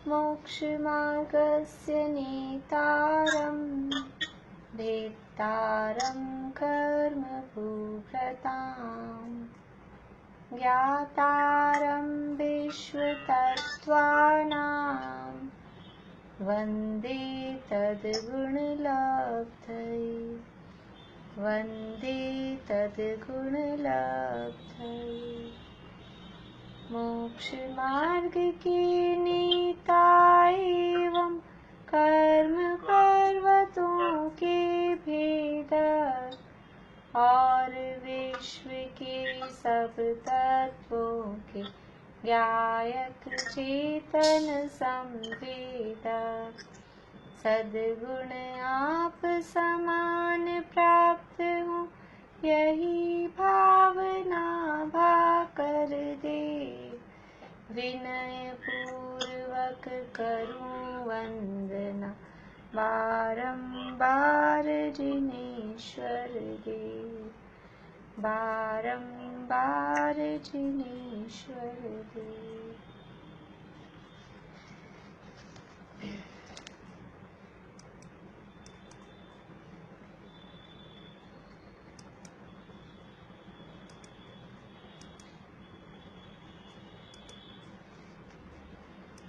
मोक्षमार्गस्य नेतारं भेत्तारं कर्मभूभृताम् ज्ञातारं विश्वतत्त्वानां वन्दे तद्गुणलब्धये वन्दे तद्गुणलब्धये। मोक्षमार्ग के नेता एवं कर्म पर्वतों के भेद और विश्व के सब तत्वों के ज्ञायक चेतन संवेदक सद्गुण आप समान प्राप्त हो यही भावना भाकर दे विनय पूर्वक करूं वंदना बारंबार जिनेश्वर देव बारंबार जिनेश्वर देव।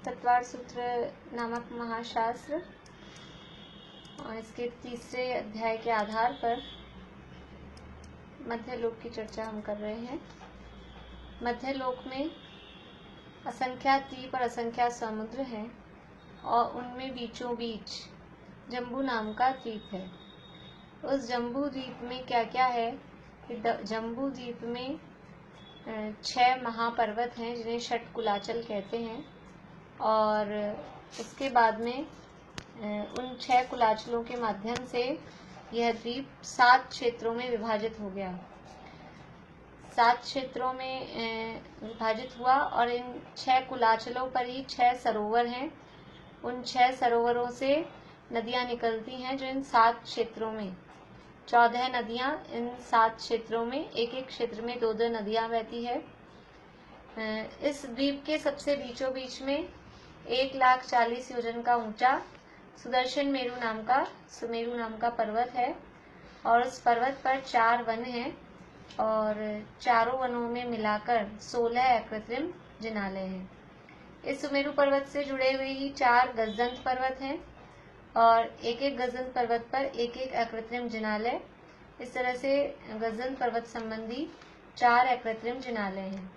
तत्वार सूत्र नामक महाशास्त्र और इसके तीसरे अध्याय के आधार पर मध्यलोक की चर्चा हम कर रहे हैं। मध्यलोक में असंख्यात द्वीप और असंख्यात समुद्र हैं और उनमें बीचों बीच जम्बू नाम का द्वीप है। उस जम्बू द्वीप में क्या क्या है कि जम्बू द्वीप में 6 महापर्वत हैं जिन्हें षटकुलाचल कहते हैं और उसके बाद में उन 6 कुलाचलों के माध्यम से यह द्वीप 7 क्षेत्रों में विभाजित हो गया। 7 क्षेत्रों में विभाजित हुआ और इन 6 कुलाचलों पर ही 6 सरोवर हैं। उन 6 सरोवरों से नदियां निकलती हैं जो इन 7 क्षेत्रों में 14 नदियां इन 7 क्षेत्रों में एक एक क्षेत्र में 2-2 नदियां बहती है। इस द्वीप के सबसे बीचों बीच में 1,40,000 योजन का ऊंचा सुदर्शन सुमेरु नाम का पर्वत है और उस पर्वत पर 4 वन हैं और चारों वनों में मिलाकर 16 अकृत्रिम जिनालय हैं। इस सुमेरु पर्वत से जुड़े हुए ही 4 गजदंत पर्वत हैं और एक एक गजदंत पर्वत पर एक एक अकृत्रिम जिनालय। इस तरह से गजदंत पर्वत संबंधी 4 अकृत्रिम जिनालय हैं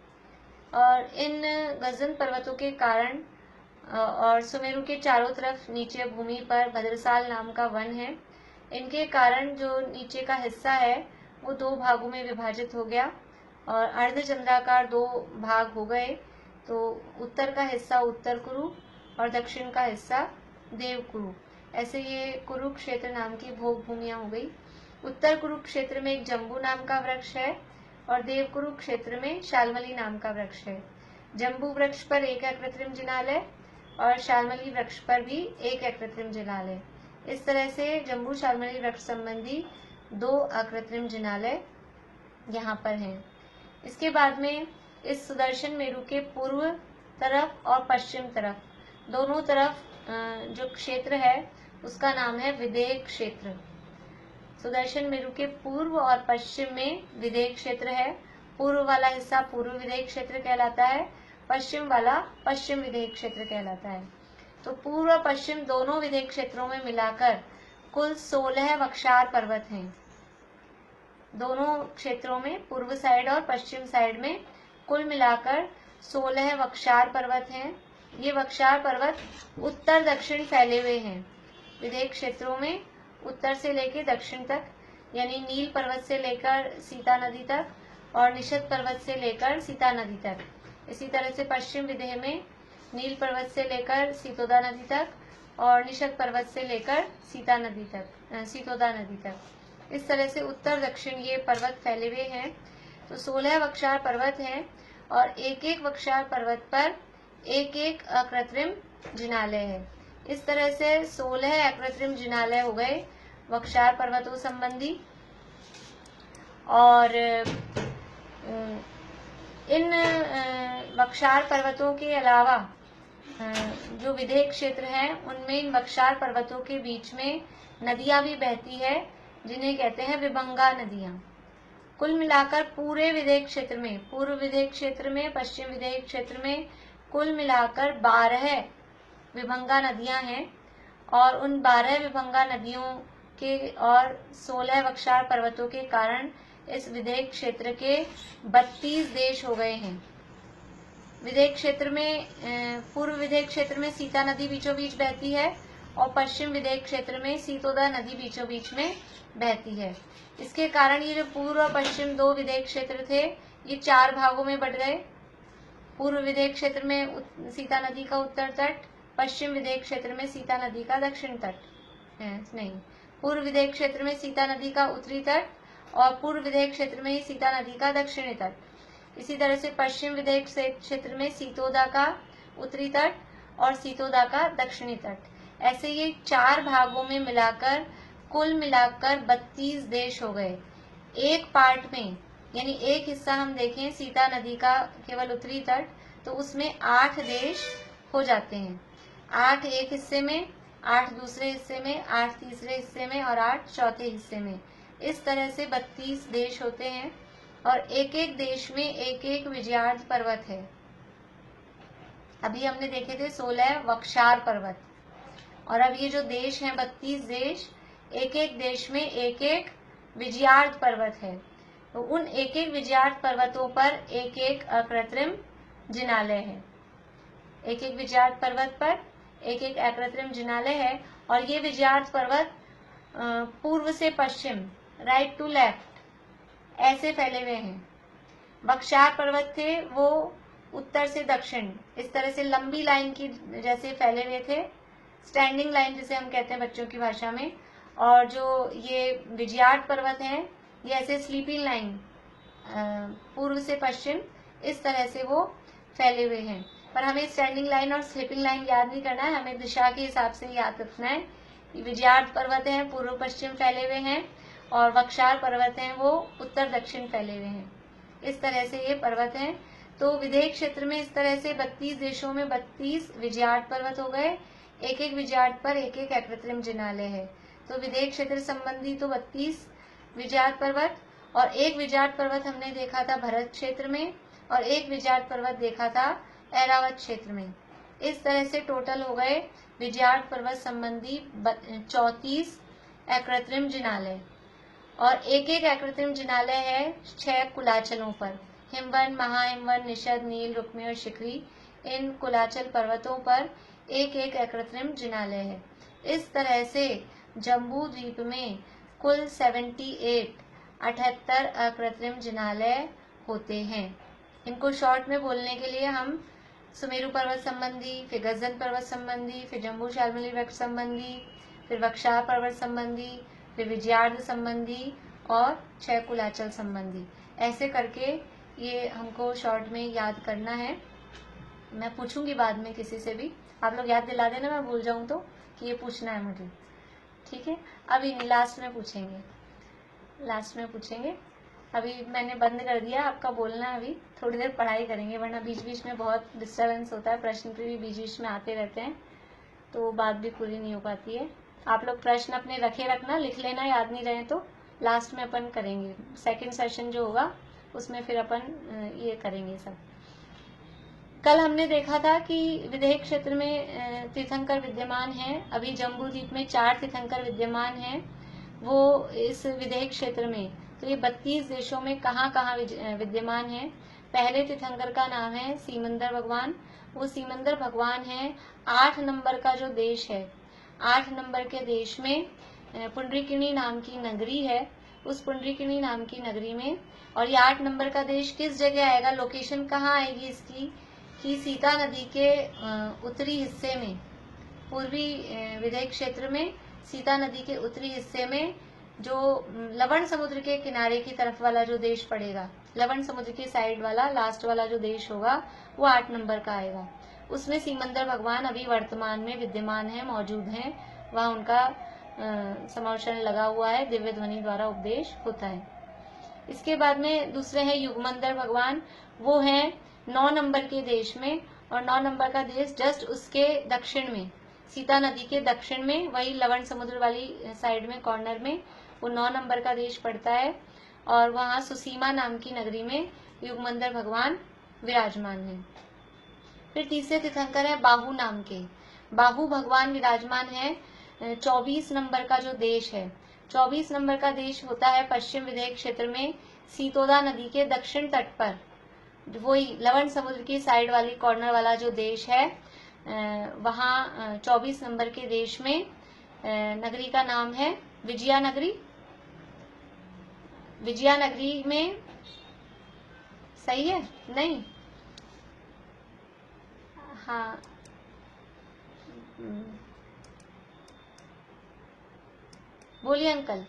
और इन गजदंत पर्वतों के कारण और सुमेरु के चारों तरफ नीचे भूमि पर भद्रसाल नाम का वन है। इनके कारण जो नीचे का हिस्सा है वो 2 भागों में विभाजित हो गया और अर्धचंद्राकार 2 भाग हो गए। तो उत्तर का हिस्सा उत्तर कुरु और दक्षिण का हिस्सा देव कुरु, ऐसे ये कुरुक्षेत्र नाम की भोग भूमियां हो गई। उत्तर कुरुक्षेत्र में एक जम्बू नाम का वृक्ष है और देव कुरुक्षेत्र में शाल्मली नाम का वृक्ष है। जम्बू वृक्ष पर एक अकृत्रिम जिनालय और शाल्मली वृक्ष पर भी एक अकृत्रिम जिनालय। इस तरह से जम्बू शाल्मली वृक्ष संबंधी 2 अकृत्रिम जिनालय यहाँ पर हैं। इसके बाद में इस सुदर्शन मेरु के पूर्व तरफ और पश्चिम तरफ दोनों तरफ जो क्षेत्र है उसका नाम है विदेह क्षेत्र। सुदर्शन मेरु के पूर्व और पश्चिम में विदेह क्षेत्र है। पूर्व वाला हिस्सा पूर्व विदेह क्षेत्र कहलाता है, पश्चिम वाला पश्चिम विदेह क्षेत्र कहलाता है। तो पूर्व और पश्चिम दोनों विदेह क्षेत्रों में मिलाकर कुल 16 वक्षार पर्वत हैं। दोनों क्षेत्रों में पूर्व साइड और पश्चिम साइड में कुल मिलाकर 16 वक्षार पर्वत हैं। ये वक्षार पर्वत उत्तर दक्षिण फैले हुए हैं। विदेह क्षेत्रों में उत्तर से लेकर दक्षिण तक, यानी नील पर्वत से लेकर सीता नदी तक और निषद पर्वत से लेकर सीता नदी तक। इसी तरह से पश्चिम विदेह में नील पर्वत से लेकर सीतोदा नदी तक और निषद पर्वत से लेकर सीतोदा नदी तक। इस तरह से उत्तर दक्षिण ये पर्वत फैले हुए हैं। तो 16 वक्षार पर्वत हैं और एक एक वक्षार पर्वत पर एक एक अकृत्रिम जिनालय है। इस तरह से 16 अकृत्रिम जिनालय हो गए वक्षार पर्वतों संबंधी। और इन वक्षार पर्वतों के अलावा जो विदेह क्षेत्र है उनमें इन बख्शार पर्वतों के बीच में नदियां भी बहती है, जिन्हें कहते हैं विभंगा नदियां। कुल मिलाकर पूरे विदेह क्षेत्र में, पूर्व विदेह क्षेत्र में, पश्चिम विदेह क्षेत्र में कुल मिलाकर 12 विभंगा नदियां हैं और उन 12 विभंगा नदियों के और 16 बख्शार पर्वतों के कारण इस विदेह क्षेत्र के 32 देश हो गए हैं। विदेह क्षेत्र में, पूर्व विदेह क्षेत्र में सीता नदी बीचों बीच बहती है और पश्चिम विदेह क्षेत्र में सीतोदा नदी बीचों बीच में बहती है। इसके कारण ये जो पूर्व और पश्चिम 2 विदेह क्षेत्र थे ये 4 भागों में बट गए। पूर्व विदेह क्षेत्र में सीता नदी का उत्तर तट, पश्चिम विदेह क्षेत्र में सीता नदी का दक्षिण तट, नहीं, पूर्व विदेह क्षेत्र में सीता नदी का उत्तरी तट और पूर्व विदेह क्षेत्र में ही सीता नदी का दक्षिणी तट। इसी तरह से पश्चिम विदेह क्षेत्र में सीतोदा का उत्तरी तट और सीतोदा का दक्षिणी तट। ऐसे ये 4 भागों में मिलाकर कुल मिलाकर 32 देश हो गए। एक पार्ट में, यानी एक हिस्सा हम देखें सीता नदी का केवल उत्तरी तट, तो उसमें 8 देश हो जाते हैं। 8 एक हिस्से में, 8 दूसरे हिस्से में, 8 तीसरे हिस्से में और 8 चौथे हिस्से में। इस तरह से 32 देश होते हैं और एक एक देश में एक एक विजयार्थ पर्वत है। अभी हमने देखे थे 16 बख्शार पर्वत और अब ये जो देश हैं 32 देश, एक एक देश में एक एक विजयार्थ पर्वत है। तो उन एक एक विजयार्थ पर्वतों पर एक एक अकृत्रिम जिनालय है। एक एक विजयार्थ पर्वत पर एक एक अकृत्रिम जिनालय है और ये विजयार्थ पर्वत पूर्व से पश्चिम, राइट टू लेफ्ट, ऐसे फैले हुए हैं। बख्शार पर्वत थे वो उत्तर से दक्षिण, इस तरह से लंबी लाइन की जैसे फैले हुए थे, स्टैंडिंग लाइन जिसे हम कहते हैं बच्चों की भाषा में। और जो ये विजयार्थ पर्वत हैं ये ऐसे स्लीपिंग लाइन, पूर्व से पश्चिम, इस तरह से वो फैले हुए हैं। पर हमें स्टैंडिंग लाइन और स्लीपिंग लाइन याद नहीं करना है, हमें दिशा के हिसाब से याद रखना है। विजयार्थ पर्वत हैं पूर्व पश्चिम फैले हुए हैं और बख्शार पर्वत हैं वो उत्तर दक्षिण फैले हुए हैं। इस तरह से ये पर्वत हैं। तो विदेह क्षेत्र में इस तरह से 32 देशों में 32 विजयार्थ पर्वत हो गए। एक एक विजयार्थ पर एक एक अकृत्रिम जिनालय है। तो विदेह क्षेत्र संबंधी तो 32 विजयार्थ पर्वत और एक विजयार्थ पर्वत हमने देखा था भरत क्षेत्र में और एक विजयार्थ पर्वत देखा था ऐरावत क्षेत्र में। इस तरह से टोटल हो गए विजयार्थ पर्वत संबंधी 34 अकृत्रिम जिनालय और एक एक अकृत्रिम जिनालय है 6 कुलाचलों पर। हिमवन, महाहिमवन, निषद, नील, रुक्मी और शिखरी, इन कुलाचल पर्वतों पर एक एक अकृत्रिम जिनालय है। इस तरह से जम्बू द्वीप में कुल 78 अकृत्रिम जिनालय होते हैं। इनको शॉर्ट में बोलने के लिए हम सुमेरु पर्वत संबंधी, फिर गजन पर्वत संबंधी, फिर जम्बू शाल्मली वृक्ष संबंधी, फिर बख्शार पर्वत संबंधी, फिर विजयार्थ संबंधी और 6 कुलाचल संबंधी, ऐसे करके ये हमको शॉर्ट में याद करना है। मैं पूछूंगी बाद में किसी से भी, आप लोग याद दिला देना मैं भूल जाऊं तो, कि ये पूछना है मुझे, ठीक है। अभी लास्ट में पूछेंगे, लास्ट में पूछेंगे। अभी मैंने बंद कर दिया आपका बोलना, अभी थोड़ी देर पढ़ाई करेंगे, वरना बीच बीच में बहुत डिस्टर्बेंस होता है, प्रश्न भी बीच बीच में आते रहते हैं तो बात भी पूरी नहीं हो पाती है। आप लोग प्रश्न अपने रखे रखना, लिख लेना, याद नहीं रहे तो लास्ट में अपन करेंगे। सेकंड सेशन जो होगा उसमें फिर अपन ये करेंगे सब। कल हमने देखा था कि विदेह क्षेत्र में तीर्थंकर विद्यमान हैं। अभी जम्बू द्वीप में 4 तीर्थंकर विद्यमान हैं वो इस विदेह क्षेत्र में। तो ये 32 देशों में कहाँ कहाँ विद्यमान हैं। पहले तीर्थंकर का नाम है सीमंदर भगवान। वो सीमंदर भगवान है 8 नंबर का जो देश है। 8 नंबर के देश में पुंडरीकिनी नाम की नगरी है। उस पुंडरीकिनी नाम की नगरी में, और ये 8 नंबर का देश किस जगह आएगा, लोकेशन कहाँ आएगी इसकी, कि सीता नदी के उत्तरी हिस्से में, पूर्वी विदेह क्षेत्र में सीता नदी के उत्तरी हिस्से में जो लवण समुद्र के किनारे की तरफ वाला जो देश पड़ेगा, लवण समुद्र की साइड वाला लास्ट वाला जो देश होगा वो 8 नंबर का आएगा। उसमें सीमंदर भगवान अभी वर्तमान में विद्यमान है, मौजूद हैं। वहाँ उनका समर्षण लगा हुआ है, दिव्य ध्वनि द्वारा उपदेश होता है। इसके बाद में दूसरे हैं युगमंदर भगवान। वो हैं 9 नंबर के देश में और 9 नंबर का देश जस्ट उसके दक्षिण में, सीता नदी के दक्षिण में, वही लवण समुद्र वाली साइड में कॉर्नर में वो 9 नंबर का देश पड़ता है। और वहाँ सुसीमा नाम की नगरी में युगमंदर भगवान विराजमान है। फिर तीसरे तीर्थंकर है बाहु नाम के। बाहु भगवान विराजमान है 24 नंबर का जो देश है। 24 नंबर का देश होता है पश्चिम विदर्भ क्षेत्र में, सीतोदा नदी के दक्षिण तट पर, वही लवण समुद्र की साइड वाली कॉर्नर वाला जो देश है, वहाँ 24 नंबर के देश में नगरी का नाम है विजया नगरी। विजया नगरी में, सही है नहीं? हाँ, बोलिए अंकल।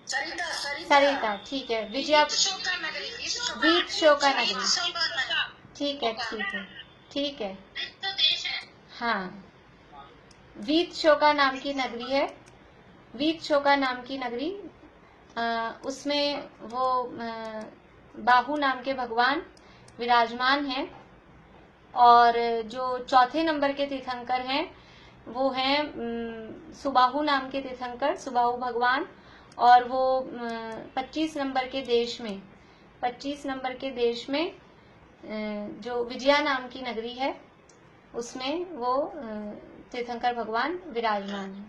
सरिता, ठीक है। विजया, वीत शोका नगरी, ठीक है ठीक है ठीक है। हाँ, वीत शोका नाम की नगरी है, वीत शोका नाम की नगरी। उसमें वो बाहु नाम के भगवान विराजमान हैं। और जो चौथे नंबर के तीर्थंकर हैं वो हैं सुबाहु नाम के तीर्थंकर, सुबाहु भगवान। और वो 25 नंबर के देश में, 25 नंबर के देश में जो विजया नाम की नगरी है उसमें वो तीर्थंकर भगवान विराजमान है।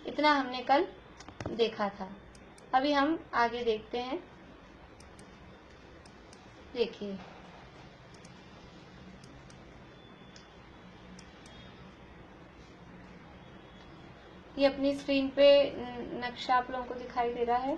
इतना हमने कल देखा था। अभी हम आगे देखते हैं। देखिए, ये अपनी स्क्रीन पे नक्शा आप लोगों को दिखाई दे रहा है।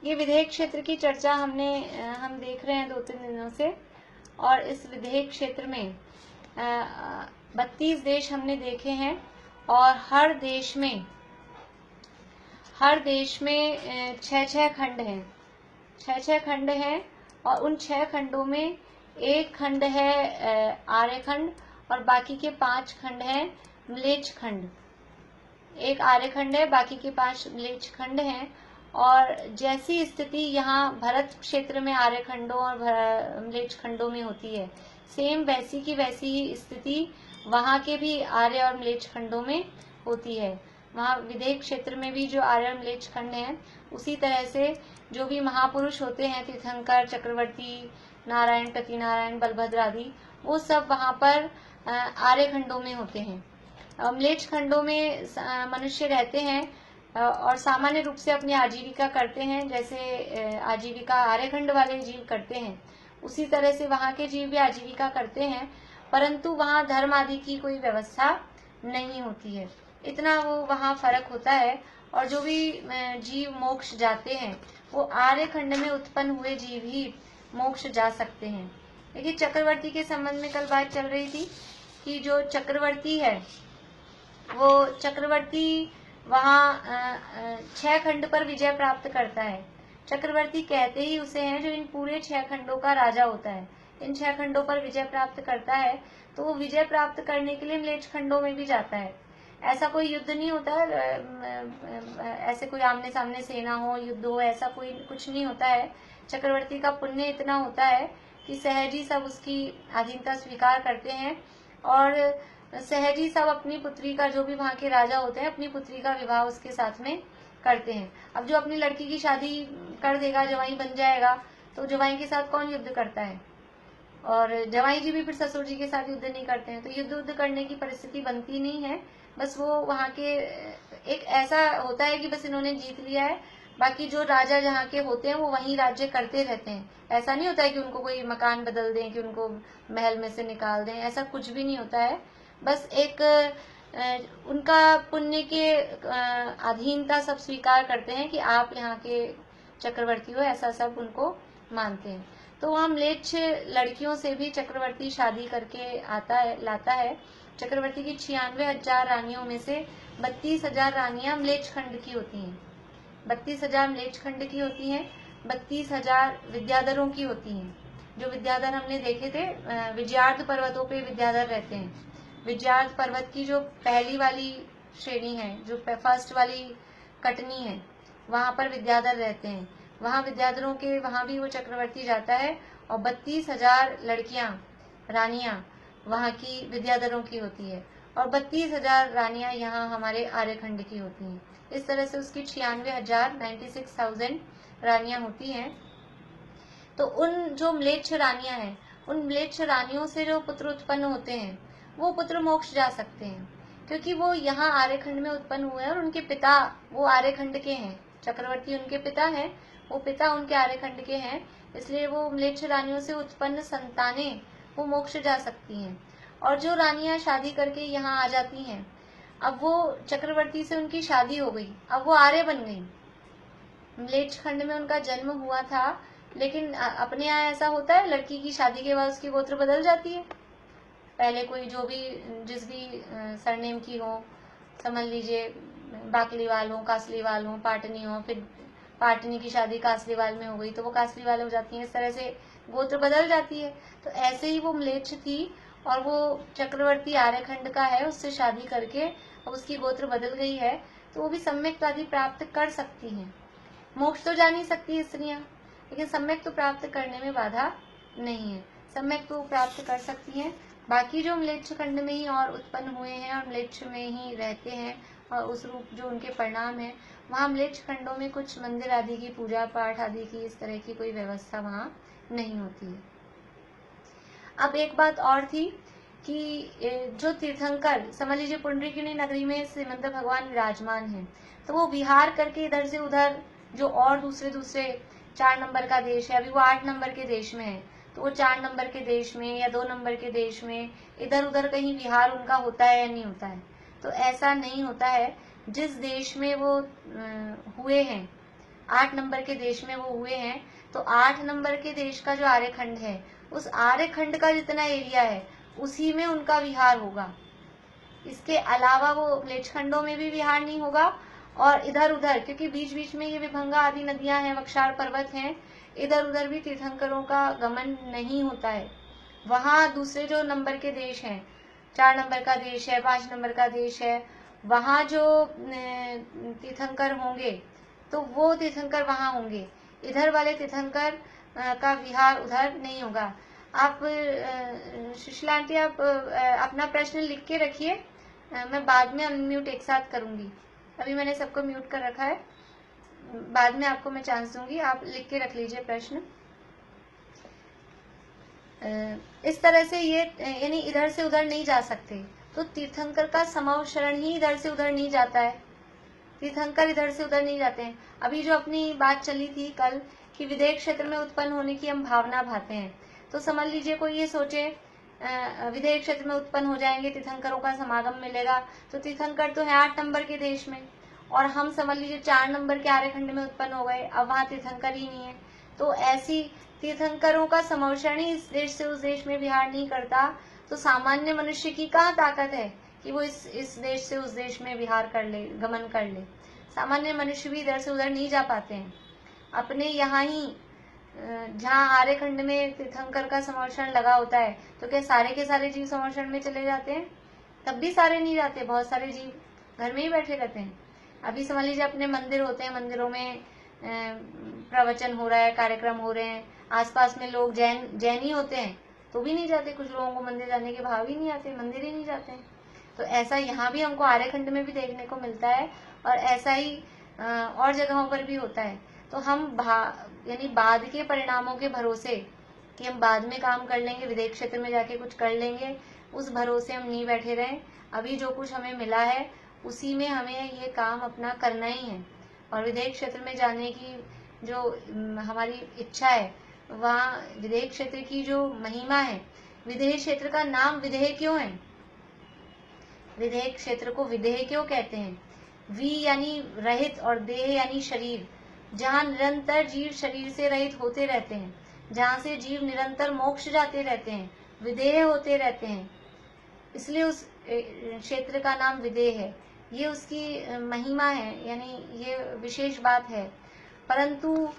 ये विधेयक क्षेत्र की चर्चा हम देख रहे हैं 2-3 दिनों से। और इस विधेयक क्षेत्र में 32 देश हमने देखे हैं। और हर देश में 6-6 खंड हैं, 6-6 खंड हैं। और उन 6 खंडों में एक खंड है आर्यखंड और बाकी के 5 खंड हैं म्लेच्छ खंड। एक आर्यखंड है, बाकी के 5 म्लेच्छ खंड हैं। और जैसी स्थिति यहाँ भरत क्षेत्र में आर्यखंडों और म्लेच्छ खंडों में होती है, सेम वैसी की वैसी ही स्थिति वहाँ के भी आर्य और म्लेच्छ खंडों में होती है। वहाँ विधेयक क्षेत्र में भी जो आर्य और म्लेच्छ खंड हैं, उसी तरह से जो भी महापुरुष होते हैं, तीर्थंकर, चक्रवर्ती, नारायण, प्रतिनारायण, बलभद्र आदि, वो सब वहाँ पर आर्य खंडों में होते हैं। म्लेच्छ खंडों में मनुष्य रहते हैं और सामान्य रूप से अपनी आजीविका करते हैं। जैसे आजीविका आर्यखंड वाले जीव करते हैं, उसी तरह से वहाँ के जीव भी आजीविका करते हैं, परंतु वहाँ धर्म आदि की कोई व्यवस्था नहीं होती है। इतना वो वहाँ फर्क होता है। और जो भी जीव मोक्ष जाते हैं वो आर्यखंड में उत्पन्न हुए जीव ही मोक्ष जा सकते हैं। देखिए, चक्रवर्ती के संबंध में कल बात चल रही थी कि जो चक्रवर्ती है वो चक्रवर्ती वहाँ 6 खंड पर विजय प्राप्त करता है। चक्रवर्ती कहते ही उसे हैं जो इन पूरे 6 खंडों का राजा होता है। इन 6 खंडों पर विजय प्राप्त करता है तो वो विजय प्राप्त करने के लिए म्लेच्छ खंडों में भी जाता है। ऐसा कोई युद्ध नहीं होता, ऐसे कोई आमने सामने सेना हो, युद्ध हो, ऐसा कोई कुछ नहीं होता है। चक्रवर्ती का पुण्य इतना होता है कि सहज ही सब उसकी अधीनता स्वीकार करते हैं और सहज ही सब अपनी पुत्री का, जो भी वहाँ के राजा होते हैं, अपनी पुत्री का विवाह उसके साथ में करते हैं। अब जो अपनी लड़की की शादी कर देगा, जवाई बन जाएगा, तो जवाई के साथ कौन युद्ध करता है? और जवाई जी भी फिर ससुर जी के साथ युद्ध नहीं करते हैं। तो युद्ध करने की परिस्थिति बनती नहीं है। बस वो वहाँ के एक ऐसा होता है कि बस इन्होंने जीत लिया है, बाकी जो राजा जहाँ के होते हैं वो वहीं राज्य करते रहते हैं। ऐसा नहीं होता है कि उनको कोई मकान बदल दें, कि उनको महल में से निकाल दें, ऐसा कुछ भी नहीं होता है। बस एक उनका पुण्य के अधीनता सब स्वीकार करते हैं कि आप यहाँ के चक्रवर्ती हो, ऐसा सब उनको मानते हैं। तो वहाँ म्लेच्छ लड़कियों से भी चक्रवर्ती शादी करके लाता है। चक्रवर्ती की 96,000 रानियों में से 32,000 रानियां म्लेच्छ खंड की होती हैं। 32,000 म्लेच्छ खंड की होती हैं, 32,000 विद्याधरों की होती हैं। जो विद्याधर हमने देखे थे, विजयार्ध पर्वतों पे विद्याधर रहते हैं। विजयार्ध पर्वत की जो पहली वाली श्रेणी है, जो फर्स्ट वाली कटनी है, वहां पर विद्याधर रहते हैं। वहां विद्याधरों के वहां भी वो चक्रवर्ती जाता है और 32,000 लड़कियां, रानियां वहां की विद्याधरों की होती है और 32,000 रानियां यहाँ हमारे आर्यखंड की होती हैं। इस तरह से उसकी 96,000 रानियां होती हैं। तो उन जो म्लेच्छ रानियां हैं, उन म्लेच्छ रानियों से जो पुत्र उत्पन्न होते हैं वो पुत्र मोक्ष जा सकते हैं, क्योंकि वो यहाँ आर्यखंड में उत्पन्न हुए हैं और उनके पिता वो आर्यखंड के हैं। चक्रवर्ती उनके पिता हैं, वो पिता उनके आर्यखंड के हैं, इसलिए वो म्लेच्छ रानियों से उत्पन्न संतानें वो मोक्ष जा सकती हैं। और जो रानियां शादी करके यहाँ आ जाती हैं, अब वो चक्रवर्ती से उनकी शादी हो गई, अब वो आर्य बन गई। म्लेच्छ खंड में उनका जन्म हुआ था, लेकिन अपने यहाँ ऐसा होता है, लड़की की शादी के बाद उसकी गोत्र बदल जाती है। पहले कोई जो भी जिस भी सरनेम की हो, समझ लीजिए बाकलीवाल हो, कासलीवाल हो, पाटनी हो, फिर पाटनी की शादी कासलीवाल में हो गई तो वो कासलीवाल हो जाती है। इस तरह से गोत्र बदल जाती है। तो ऐसे ही वो म्लेच्छ थी और वो चक्रवर्ती आर्यखंड का है, उससे शादी करके अब उसकी गोत्र बदल गई है, तो वो भी सम्यक आदि प्राप्त कर सकती हैं। मोक्ष तो जा नहीं सकती स्त्रियां, लेकिन सम्यक तो प्राप्त करने में बाधा नहीं है, सम्यक तो प्राप्त कर सकती हैं। बाकी जो म्लेच्छ खंड में ही और उत्पन्न हुए हैं और म्लेच्छ में ही रहते हैं और उस रूप जो उनके परिणाम है, वहाँ म्लेच्छ खंडों में कुछ मंदिर आदि की पूजा पाठ आदि की इस तरह की कोई व्यवस्था वहाँ नहीं होती है। अब एक बात और थी कि जो तीर्थंकर, समझ लीजिए पुंडरीकिनी नगरी में श्रीमंत भगवान विराजमान हैं, तो वो विहार करके इधर से उधर जो और दूसरे 4 नंबर का देश है, अभी वो 8 नंबर के देश में है, तो वो 4 नंबर के देश में या 2 नंबर के देश में इधर उधर कहीं विहार उनका होता है या नहीं होता है? तो ऐसा नहीं होता है। जिस देश में वो हुए हैं, 8 नंबर के देश में वो हुए हैं, तो 8 नंबर के देश का जो आर्यखंड है, उस आर्यखंड का जितना एरिया है उसी में उनका विहार होगा। इसके अलावा वो म्लेच्छ खंडों में भी विहार नहीं होगा और इधर उधर, क्योंकि बीच बीच में ये विभंगा आदि नदियां हैं, वक्षार पर्वत हैं, इधर उधर भी तीर्थंकरों का गमन नहीं होता है। वहां दूसरे जो नंबर के देश हैं, 4 नंबर का देश है, 5 नंबर का देश है, वहां जो तीर्थंकर होंगे तो वो तीर्थंकर वहां होंगे। इधर वाले तीर्थंकर का विहार उधर नहीं होगा। आप सुशीला आंटी, आप अपना प्रश्न लिख के रखिए, मैं बाद में अनम्यूट एक साथ करूंगी। अभी मैंने सबको म्यूट कर रखा है, बाद में आपको मैं चांस दूंगी, आप लिख के रख लीजिए प्रश्न। इस तरह से ये यानी इधर से उधर नहीं जा सकते, तो तीर्थंकर का समावशरण ही इधर से उधर नहीं जाता है, तीर्थंकर इधर से उधर नहीं जाते हैं। अभी जो अपनी बात चली थी कल कि विदेह क्षेत्र में उत्पन्न होने की हम भावना भाते हैं, तो समझ लीजिए कोई ये सोचे विदेह क्षेत्र में उत्पन्न हो जाएंगे, तीर्थंकरों का समागम मिलेगा, तो तीर्थंकर तो है 8 नंबर के देश में और हम समझ लीजिए 4 नंबर के आर्यखंड में उत्पन्न हो गए, अब वहां तीर्थंकर ही नहीं है। तो ऐसी तीर्थंकरों का समवशरण ही इस देश से उस देश में विहार नहीं करता, तो सामान्य मनुष्य की कहाँ ताकत है कि वो इस देश से उस देश में विहार कर ले, गमन कर ले। सामान्य मनुष्य भी इधर से उधर नहीं जा पाते हैं। अपने यहाँ ही जहाँ आर्यखंड में तीर्थंकर का समवशरण लगा होता है, तो क्या सारे के सारे जीव समवशरण में चले जाते हैं? तब भी सारे नहीं जाते, बहुत सारे जीव घर में ही बैठे रहते हैं। अभी समझ लीजिए अपने मंदिर होते हैं, मंदिरों में प्रवचन हो रहा है, कार्यक्रम हो रहे हैं, आसपास में लोग जैन ही होते हैं तो भी नहीं जाते। कुछ लोगों को मंदिर जाने के भाव ही नहीं आते, मंदिर ही नहीं जाते हैं। तो ऐसा यहाँ भी हमको आर्यखंड में भी देखने को मिलता है और ऐसा ही और जगहों पर भी होता है। तो हम यानी बाद के परिणामों के भरोसे कि हम बाद में काम कर लेंगे, विदेह क्षेत्र में जाके कुछ कर लेंगे, उस भरोसे हम नहीं बैठे रहें। अभी जो कुछ हमें मिला है उसी में हमें ये काम अपना करना ही है। और विदेह क्षेत्र में जाने की जो हमारी इच्छा है, वहाँ विदेह क्षेत्र की जो महिमा है, विदेह क्षेत्र का नाम विदेह क्यों है? विदेह क्षेत्र को विदेह क्यों कहते हैं? वी यानी रहित और देह यानी शरीर, जहाँ निरंतर जीव शरीर से रहित होते रहते हैं, जहाँ से जीव निरंतर मोक्ष जाते रहते हैं, विदेह होते रहते हैं, इसलिए उस क्षेत्र का नाम विदेह है। ये उसकी महिमा है, यानी ये विशेष बात है। परंतु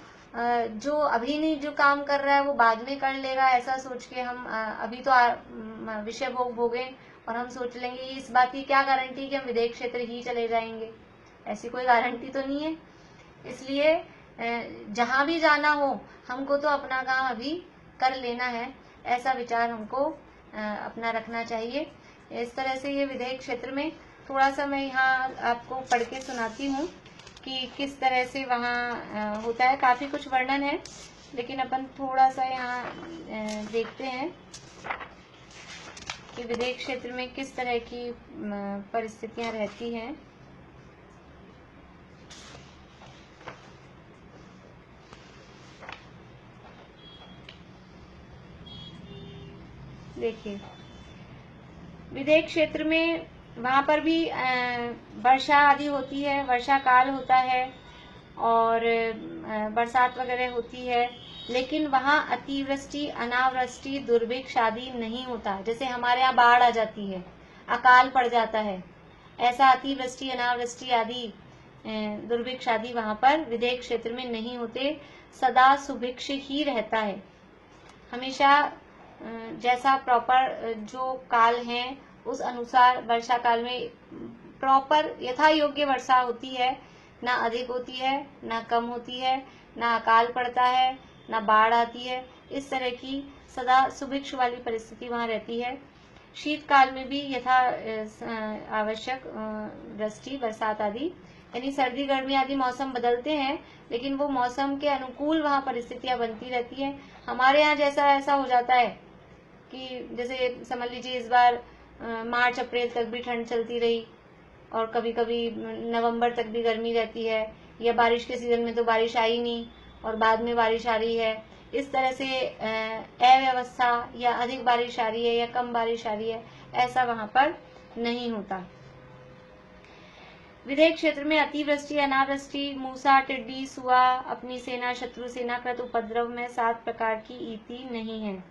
जो अभी नहीं जो काम कर रहा है वो बाद में कर लेगा, ऐसा सोच के हम अभी तो विषय भोग भोगे और हम सोच लेंगे इस बात की क्या गारंटी कि हम विदेह क्षेत्र ही चले जाएंगे, ऐसी कोई गारंटी तो नहीं है। इसलिए जहां भी जाना हो हमको तो अपना काम अभी कर लेना है, ऐसा विचार हमको अपना रखना चाहिए। इस तरह से ये विदेह क्षेत्र में थोड़ा सा मैं यहाँ आपको पढ़ के सुनाती हूँ कि किस तरह से वहाँ होता है। काफी कुछ वर्णन है, लेकिन अपन थोड़ा सा यहाँ देखते हैं कि विदेह क्षेत्र में किस तरह की परिस्थितियां रहती हैं। देखिए, विदेह क्षेत्र में वहां पर भी वर्षा आदि होती है, वर्षा काल होता है और बरसात वगैरह होती है, लेकिन वहां अतिवृष्टि, अनावृष्टि, दुर्भिक्ष आदि नहीं होता। जैसे हमारे यहाँ बाढ़ आ जाती है, अकाल पड़ जाता है, ऐसा अतिवृष्टि, अनावृष्टि आदि दुर्भिक्ष आदि वहां पर विदेह क्षेत्र में नहीं होते। सदा सुभिक्ष ही रहता है, हमेशा जैसा प्रॉपर जो काल है उस अनुसार वर्षा काल में प्रॉपर यथा योग्य वर्षा होती है, ना अधिक होती है ना कम होती है, ना अकाल पड़ता है ना बाढ़ आती है। इस तरह की सदा सुभिक्ष वाली परिस्थिति वहां रहती है। शीतकाल में भी यथा आवश्यक वृष्टि, बरसात आदि, यानी सर्दी गर्मी आदि मौसम बदलते हैं, लेकिन वो मौसम के अनुकूल वहां परिस्थितियां बनती रहती है। हमारे यहाँ जैसा ऐसा हो जाता है कि जैसे समझ लीजिए इस बार मार्च अप्रैल तक भी ठंड चलती रही और कभी कभी नवंबर तक भी गर्मी रहती है, या बारिश के सीजन में तो बारिश आई नहीं और बाद में बारिश आ रही है। इस तरह से अव्यवस्था, या अधिक बारिश आ रही है या कम बारिश आ रही है, ऐसा वहां पर नहीं होता। विदेह क्षेत्र में अतिवृष्टि, अनावृष्टि, मूसा, टिड्डी, सुआ, अपनी सेना, शत्रु सेना कृत उपद्रव में 7 प्रकार की ईति नहीं है।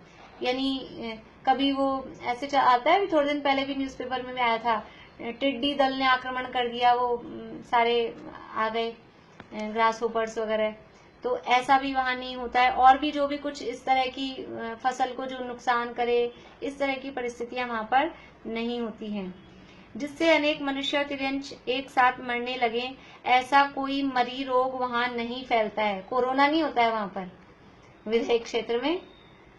यानी कभी वो ऐसे आता है, थोड़े दिन पहले भी न्यूज़पेपर में आया था, टिड्डी दल ने आक्रमण कर दिया, वो सारे आ गए ग्रास होपर्स वगैरह, तो ऐसा भी वहां नहीं होता है। और भी जो भी कुछ इस तरह की फसल को जो नुकसान करे, इस तरह की परिस्थितियां वहां पर नहीं होती हैं, जिससे अनेक मनुष्य तिर्यंच एक साथ मरने लगे, ऐसा कोई मरी रोग वहां नहीं फैलता है। कोरोना नहीं होता है वहां पर विदेह क्षेत्र में।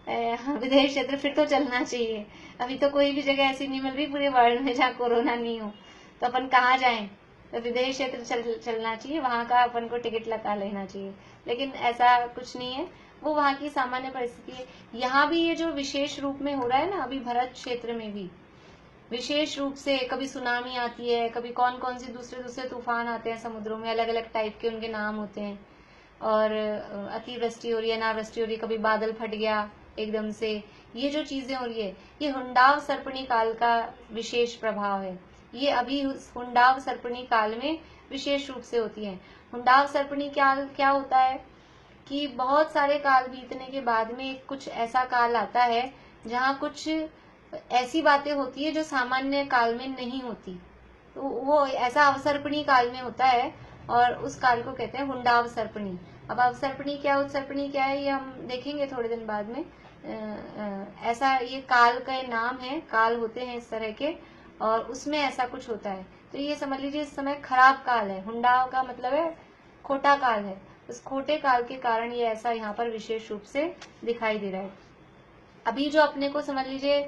विदेह क्षेत्र फिर तो चलना चाहिए, अभी तो कोई भी जगह ऐसी नहीं मिल रही पूरे वर्ल्ड में जहाँ कोरोना नहीं हो, तो अपन कहाँ जाएं। तो विदेह क्षेत्र चलना चाहिए, वहां का अपन को टिकट लगा लेना चाहिए, लेकिन ऐसा कुछ नहीं है, वो वहां की सामान्य परिस्थिति है। यहाँ भी ये जो विशेष रूप में हो रहा है ना, अभी भरत क्षेत्र में भी विशेष रूप से कभी सुनामी आती है, कभी कौन कौन सी दूसरे तूफान आते हैं समुद्रों में, अलग अलग टाइप के उनके नाम होते हैं, और अतिवृष्टि हो रही है, अनावृष्टि हो रही है, कभी बादल फट गया एकदम से, ये जो चीजें हो रही है, ये हुंडाव सर्पणी काल का विशेष प्रभाव है। ये अभी हुंडाव सर्पणी काल में विशेष रूप से होती है। हुंडाव सर्पणी काल क्या होता है कि बहुत सारे काल बीतने के बाद में कुछ ऐसा काल आता है जहाँ कुछ ऐसी बातें होती है जो सामान्य काल में नहीं होती, तो वो ऐसा अवसर्पणी काल में होता है और उस काल को कहते हैं हुंडाव सर्पणी। अब अवसर्पणी क्या, उत्सर्पणी क्या है, ये हम देखेंगे थोड़े दिन बाद में। ऐसा ये काल का नाम है, काल होते हैं इस तरह के, और उसमें ऐसा कुछ होता है। तो ये समझ लीजिए इस समय खराब काल है, हुंडाव का मतलब है खोटा काल है, उस खोटे काल के कारण ये ऐसा यहाँ पर विशेष रूप से दिखाई दे रहा है। अभी जो अपने को समझ लीजिए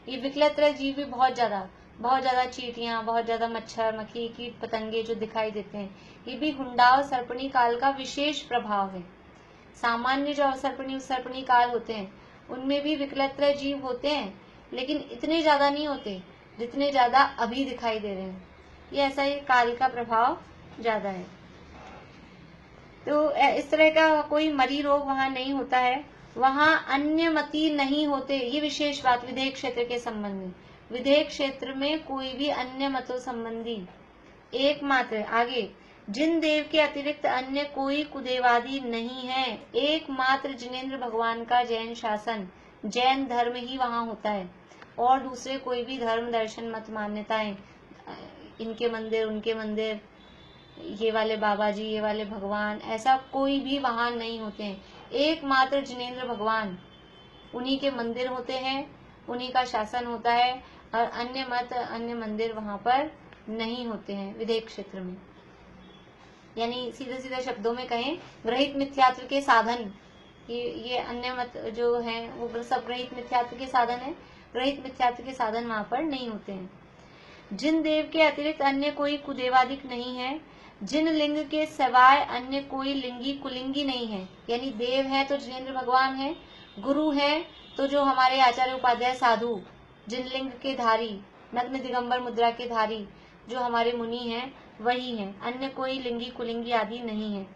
ये विकलत्र जीव भी बहुत ज्यादा चींटियां, बहुत ज्यादा मच्छर, मक्खी, कीट पतंगे जो दिखाई देते हैं, ये भी हुंडाव सर्पणी काल का विशेष प्रभाव है। सामान्य जो अवसर्पणी उत्सर्पणी काल होते हैं उनमें भी विकलत्र जीव होते हैं, लेकिन इतने ज्यादा नहीं होते जितने ज्यादा अभी दिखाई दे रहे हैं। ये ऐसा ही काल का प्रभाव ज्यादा है। तो इस तरह का कोई मरी रोग वहां नहीं होता है। वहां अन्य मति नहीं होते, ये विशेष बात विदेह क्षेत्र के संबंध में। विदेह क्षेत्र में कोई भी अन्य मतों संबंधी एकमात्र आगे जिन देव के अतिरिक्त अन्य कोई कुदेवादी नहीं है, एकमात्र जिनेन्द्र भगवान का जैन शासन, जैन धर्म ही वहां होता है, और दूसरे कोई भी धर्म, दर्शन, मत, मान्यताएं इनके मंदिर, उनके मंदिर, ये वाले बाबा जी, ये वाले भगवान, ऐसा कोई भी वहां नहीं होते हैं। एकमात्र जिनेंद्र भगवान, उन्हीं के मंदिर होते हैं, उन्हीं का शासन होता है, और अन्य मत, अन्य मंदिर वहां पर नहीं होते हैं विदेह क्षेत्र में। यानी सीधे सीधे शब्दों में कहें, ग्रहित मिथ्यात्व के साधन, ये अन्य मत जो हैं वो सब ग्रहित मिथ्यात्व के साधन है, ग्रहित मिथ्यात्व के साधन वहां पर नहीं होते हैं। जिन देव के अतिरिक्त अन्य कोई कुदेवादिक नहीं है, जिन लिंग के सिवाय अन्य कोई लिंगी कुलिंगी नहीं है। यानी देव है तो जिनेंद्र भगवान है, गुरु है तो जो हमारे आचार्य उपाध्याय साधु, जिन लिंग के धारी, नग्न दिगंबर मुद्रा के धारी जो हमारे मुनि हैं वही हैं, अन्य कोई लिंगी कुलिंगी आदि नहीं है।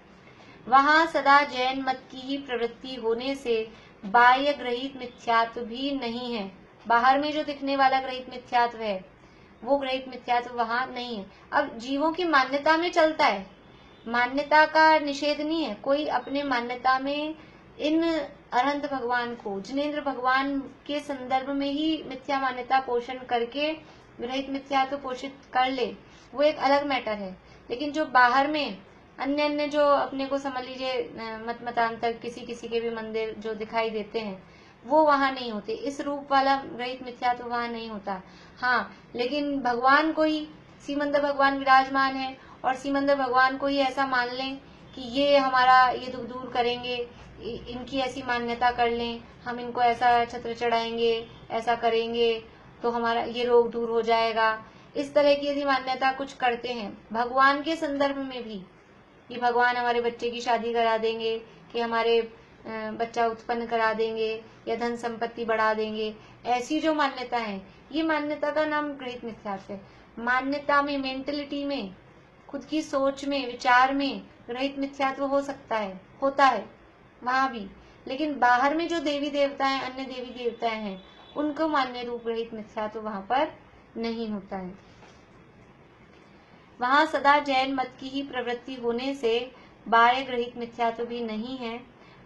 वहां सदा जैन मत की ही प्रवृत्ति होने से बाह्य ग्रहित मिथ्यात्व भी नहीं है। बाहर में जो दिखने वाला ग्रहित मिथ्यात्व है वो ग्रहित मिथ्यात्व वहां नहीं है। अब जीवों की मान्यता में चलता है, मान्यता का निषेध नहीं है, कोई अपने मान्यता में इन अरहंत भगवान को, जिनेंद्र भगवान के संदर्भ में ही मिथ्या मान्यता पोषण करके ग्रहित मिथ्यात्व पोषित कर ले, वो एक अलग मैटर है। लेकिन जो बाहर में अन्य अन्य जो अपने को समझ लीजिए मत मतांतर किसी किसी के भी मंदिर जो दिखाई देते हैं वो वहां नहीं होते, इस रूप वाला ग्रहित मिथ्यात्व वहां नहीं होता। हाँ, लेकिन भगवान को ही, सीमंदर भगवान विराजमान है और सीमंदर भगवान को ही ऐसा मान लें कि ये हमारा ये दुख दूर करेंगे, इनकी ऐसी मान्यता कर लें, हम इनको ऐसा छत्र चढ़ाएंगे, ऐसा करेंगे तो हमारा ये रोग दूर हो जाएगा, इस तरह की यदि मान्यता कुछ करते हैं भगवान के संदर्भ में भी, कि भगवान हमारे बच्चे की शादी करा देंगे, कि हमारे बच्चा उत्पन्न करा देंगे या धन संपत्ति बढ़ा देंगे, ऐसी जो मान्यता है, ये मान्यता का नाम ग्रहित मिथ्यात्व है। मान्यता में, मेंटलिटी में, खुद की सोच में, विचार में ग्रहित मिथ्यात्व हो सकता है, होता है वहां भी, लेकिन बाहर में जो देवी देवताएं, अन्य देवी देवताएं हैं, उनको मान्य रूप ग्रहित मिथ्यात्व वहां पर नहीं होता है। वहां सदा जैन मत की ही प्रवृत्ति होने से बाह्य ग्रहित मिथ्यात्व भी नहीं है।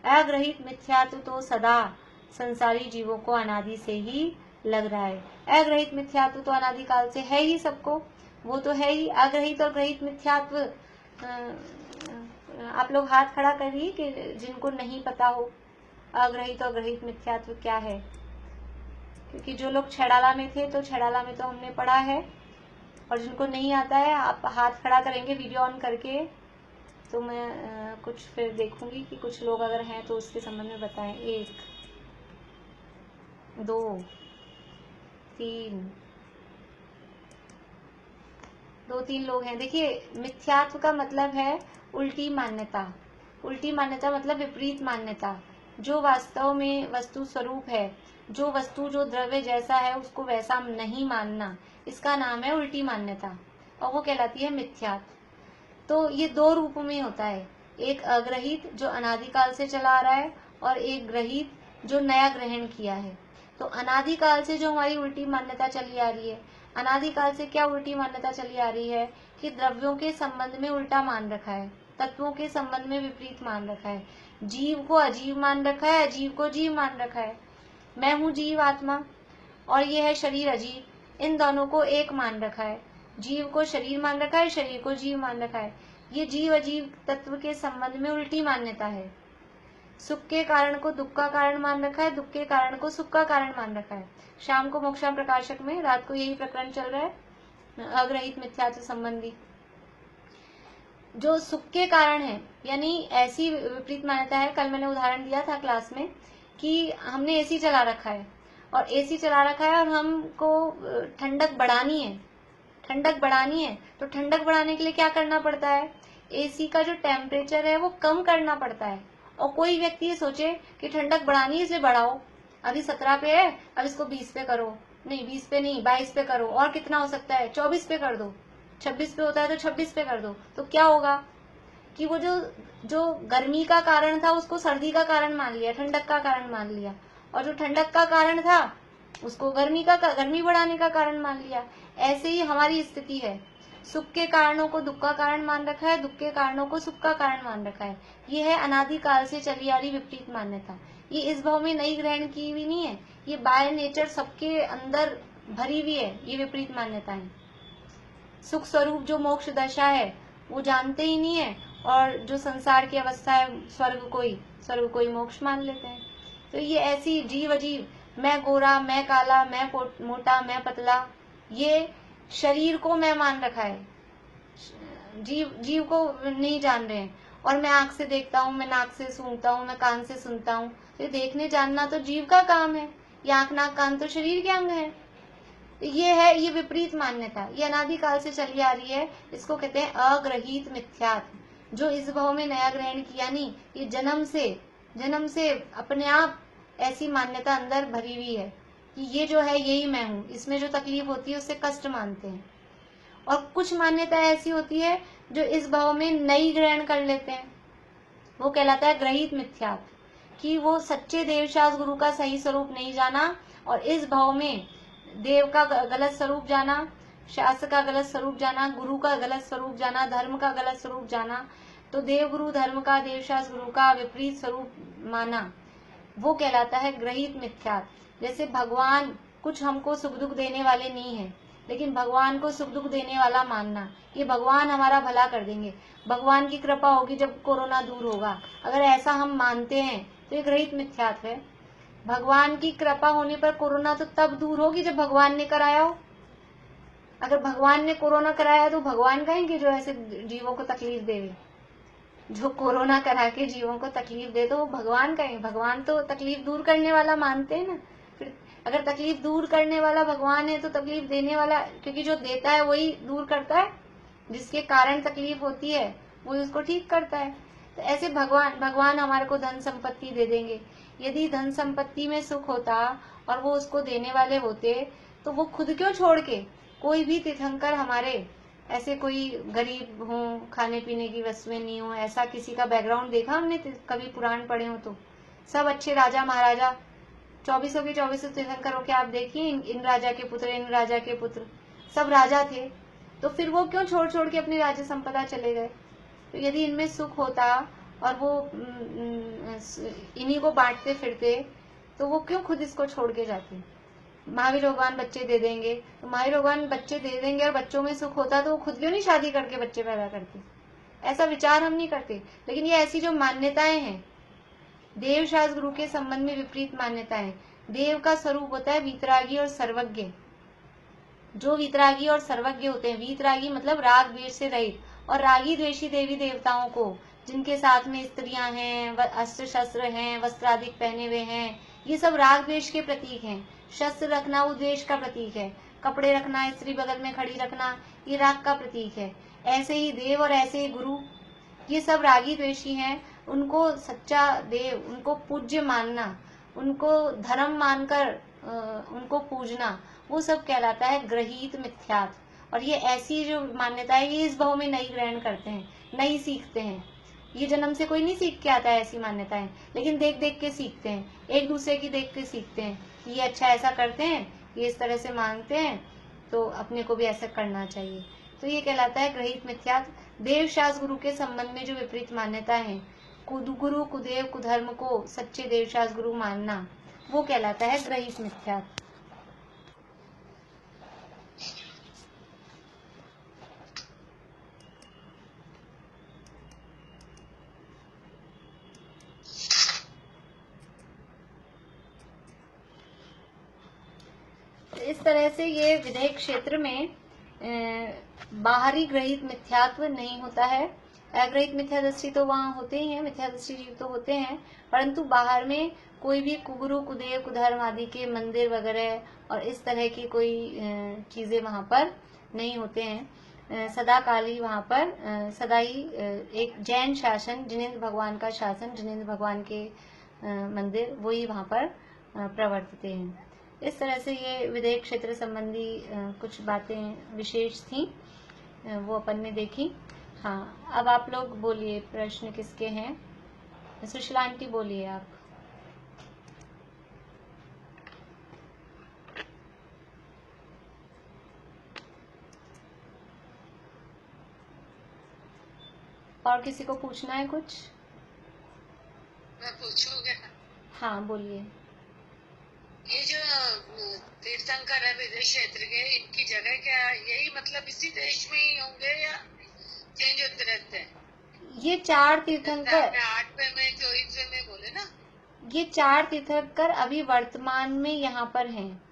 अग्रहित मिथ्यात्व तो सदा संसारी जीवों को अनादि से ही लग रहा है। अग्रहित मिथ्यात्व तो अनादि काल से है ही सबको, वो तो है ही। अग्रहित और ग्रहित मिथ्यात्व, आप लोग हाथ खड़ा करिए कि जिनको नहीं पता हो अग्रहित और ग्रहित मिथ्यात्व क्या है, क्योंकि जो लोग छड़ाला में थे तो छड़ाला में तो हमने पढ़ा है, और जिनको नहीं आता है आप हाथ खड़ा करेंगे वीडियो ऑन करके, तो मैं कुछ फिर देखूंगी कि कुछ लोग अगर हैं तो उसके संबंध में बताएं। 1 2 3 2-3 लोग हैं। देखिए, मिथ्यात्व का मतलब है उल्टी मान्यता। उल्टी मान्यता मतलब विपरीत मान्यता, जो वास्तव में वस्तु स्वरूप है, जो वस्तु जो द्रव्य जैसा है उसको वैसा नहीं मानना, इसका नाम है उल्टी मान्यता, और वो कहलाती है मिथ्यात्व। तो ये 2 रूप में होता है, एक अग्रहित जो अनादिकाल से चला आ रहा है, और एक ग्रहित जो नया ग्रहण किया है। तो अनादिकाल से जो हमारी उल्टी मान्यता चली आ रही है, अनादिकाल से क्या उल्टी मान्यता चली आ रही है कि द्रव्यों के संबंध में उल्टा मान रखा है, तत्वों के संबंध में विपरीत मान रखा है, जीव को अजीव मान रखा है, अजीव को जीव मान रखा है। मैं हूँ जीव आत्मा और ये है शरीर अजीव, इन दोनों को एक मान रखा है। जीव को शरीर मान रखा है, शरीर को जीव मान रखा है। ये जीव अजीव तत्व के संबंध में उल्टी मान्यता है। सुख के कारण को दुख का कारण मान रखा है, दुख के कारण को सुख का कारण मान रखा है। शाम को मोक्षाम प्रकाशक में रात को यही प्रकरण चल रहा है अग्रहित मिथ्यात्व संबंधी। जो सुख के कारण है, यानी ऐसी विपरीत मान्यता है, कल मैंने उदाहरण दिया था क्लास में कि हमने एसी चला रखा है, और एसी चला रखा है और हमको ठंडक बढ़ानी है, ठंडक बढ़ानी है, तो ठंडक बढ़ाने के लिए क्या करना पड़ता है, एसी का जो टेम्परेचर है वो कम करना पड़ता है। और कोई व्यक्ति ये सोचे कि ठंडक बढ़ानी है इसलिए बढ़ाओ, अभी 17 पे है अब इसको 20 पे करो, नहीं 20 पे नहीं 22 पे करो, और कितना हो सकता है 24 पे कर दो, 26 पे होता है तो 26 पे कर दो। तो क्या होगा कि वो जो गर्मी का कारण था उसको सर्दी का कारण मान लिया, ठंडक का कारण मान लिया, और जो ठंडक का कारण था उसको गर्मी बढ़ाने का कारण मान लिया। ऐसे ही हमारी स्थिति है, सुख के कारणों को दुख का कारण मान रखा है, दुख के कारणों को सुख का कारण मान रखा है। ये है अनादिकाल से चली आ रही विपरीत मान्यता। ये इस भाव में नई ग्रहण की हुई नहीं है, ये बाय नेचर सबके अंदर भरी हुई है ये विपरीत मान्यताएं। सुख स्वरूप जो मोक्ष दशा है वो जानते ही नहीं है, और जो संसार की अवस्था है स्वर्ग को ही मोक्ष मान लेते हैं। तो ये ऐसी जीव अजीब, मैं गोरा, मैं काला, मैं मोटा, मैं पतला, ये शरीर को मैं मान रखा है, जीव को नहीं जान रहे हैं। और मैं आंख से देखता हूँ, मैं नाक से सूंघता हूँ, मैं कान से सुनता हूँ, तो देखने जानना तो जीव का काम है, ये आंख नाक कान तो शरीर के अंग है। ये है, ये विपरीत मान्यता, ये अनादिकाल से चली आ रही है। इसको कहते हैं अग्रहित मिथ्यात्व। जो इस भाव में नया ग्रहण किया नहीं, ये जन्म से अपने आप ऐसी मान्यता अंदर भरी हुई है कि ये जो है यही मैं हूँ, इसमें जो तकलीफ होती है उससे कष्ट मानते हैं। और कुछ मान्यता ऐसी होती है जो इस भाव में नई ग्रहण कर लेते हैं, वो कहलाता है ग्रहित मिथ्यात्व, कि वो सच्चे देवशास्त्र गुरु का सही स्वरूप नहीं जाना, और इस भाव में देव का गलत स्वरूप जाना, शास्त्र का गलत स्वरूप जाना, गुरु का गलत स्वरूप जाना, धर्म का गलत स्वरूप जाना, तो देव गुरु धर्म का, देवशास्त्र गुरु का विपरीत स्वरूप माना, वो कहलाता है ग्रहित मिथ्यात्व। जैसे भगवान कुछ हमको सुख दुख देने वाले नहीं है, लेकिन भगवान को सुख दुख देने वाला मानना, ये भगवान हमारा भला कर देंगे, भगवान की कृपा होगी जब कोरोना दूर होगा, अगर ऐसा हम मानते हैं तो ये ग्रहित मिथ्यात्व है। भगवान की कृपा होने पर कोरोना तो तब दूर होगी जब भगवान ने कराया हो। अगर भगवान ने कोरोना कराया तो भगवान कहेंगे जो ऐसे जीवों को तकलीफ देवे, जो कोरोना करा के जीवों को तकलीफ दे तो वो भगवान कहेंगे। भगवान तो तकलीफ दूर करने वाला मानते हैं ना, फिर अगर तकलीफ दूर करने वाला भगवान है तो तकलीफ देने वाला, क्योंकि जो देता है वही दूर करता है, जिसके कारण तकलीफ होती है वही उसको ठीक करता है। तो ऐसे भगवान हमारे को धन संपत्ति दे देंगे। यदि धन संपत्ति में सुख होता और वो उसको देने वाले होते तो वो खुद क्यों छोड़ के, कोई भी तीर्थंकर हमारे ऐसे कोई गरीब हो, खाने पीने की वस्तुएं नहीं हो, ऐसा किसी का बैकग्राउंड देखा हमने कभी पुराण पढ़े हो तो? सब अच्छे राजा महाराजा, 24 के 24 तीर्थंकर होके आप देखिए, इन राजा के पुत्र, इन राजा के पुत्र, सब राजा थे, तो फिर वो क्यों छोड़ छोड़ के अपनी राज्य संपदा चले गए? तो यदि इनमें सुख होता और वो इन्हीं को बांटते फिरते तो वो क्यों खुद इसको छोड़ के जाते? महावीर भगवान बच्चे दे देंगे, तो महावीर भगवान बच्चे दे देंगे और बच्चों में सुख होता तो वो खुद क्यों नहीं शादी करके बच्चे पैदा करते? ऐसा विचार हम नहीं करते। लेकिन ये ऐसी जो मान्यताएं हैं, देव शास्त्र गुरु के संबंध में विपरीत मान्यताएं। देव का स्वरूप होता है वीतरागी और सर्वज्ञ। जो वीतरागी और सर्वज्ञ होते हैं, वीतरागी मतलब राग द्वेष से रहित, और रागी द्वेषी देवी देवताओं को, जिनके साथ में स्त्रियां हैं, अस्त्र शस्त्र हैं, वस्त्र आदि पहने हुए हैं, ये सब राग द्वेष के प्रतीक हैं। शस्त्र रखना वो द्वेष का प्रतीक है, कपड़े रखना, स्त्री बगल में खड़ी रखना, ये राग का प्रतीक है। ऐसे ही देव और ऐसे ही गुरु, ये सब रागी द्वेषी हैं। उनको सच्चा देव, उनको पूज्य मानना, उनको धर्म मानकर उनको पूजना, वो सब कहलाता है ग्रहित मिथ्यात्व। और ये ऐसी जो मान्यता है, ये इस भाव में नई ग्रहण करते हैं, नई सीखते हैं। ये जन्म से कोई नहीं सीख के आता है ऐसी मान्यताएं, लेकिन देख देख के सीखते हैं, एक दूसरे की देख के सीखते हैं। ये अच्छा ऐसा करते हैं, ये इस तरह से मांगते हैं, तो अपने को भी ऐसा करना चाहिए। तो ये कहलाता है ग्रहित मिथ्यात्व। देव शास्त्र गुरु के संबंध में जो विपरीत मान्यताएं हैं, गुरु कुदेव कुधर्म को सच्चे देव शास्त्र गुरु मानना, वो कहलाता है ग्रहित मिथ्यात्व। इस तरह से ये विधेयक क्षेत्र में बाहरी ग्रहित मिथ्यात्व नहीं होता है। अग्रहित मिथ्यादृष्टि तो वहाँ होते ही हैं, मिथ्यादृष्टि जीव तो होते हैं, परंतु बाहर में कोई भी कुगुरु कुदेव कुधर्म आदि के मंदिर वगैरह और इस तरह की कोई चीजें वहाँ पर नहीं होते हैं। सदा काल ही वहाँ पर सदा ही एक जैन शासन, जिनेंद्र भगवान का शासन, जिनेंद्र भगवान के मंदिर वही वहाँ पर प्रवर्तित हैं। इस तरह से ये विधेयक क्षेत्र संबंधी कुछ बातें विशेष थी, वो अपन ने देखी। हाँ, अब आप लोग बोलिए, प्रश्न किसके हैं? सुशीला आंटी बोलिए आप। और किसी को पूछना है कुछ? मैं पूछूंगा। हाँ बोलिए। ये जो तीर्थंकर है विदेश क्षेत्र के, इनकी जगह क्या यही मतलब इसी देश में ही होंगे या चेंज होते रहते हैं? ये 4 तीर्थंकर 8वें में 24वें में बोले ना, ये 4 तीर्थंकर अभी वर्तमान में यहाँ पर हैं,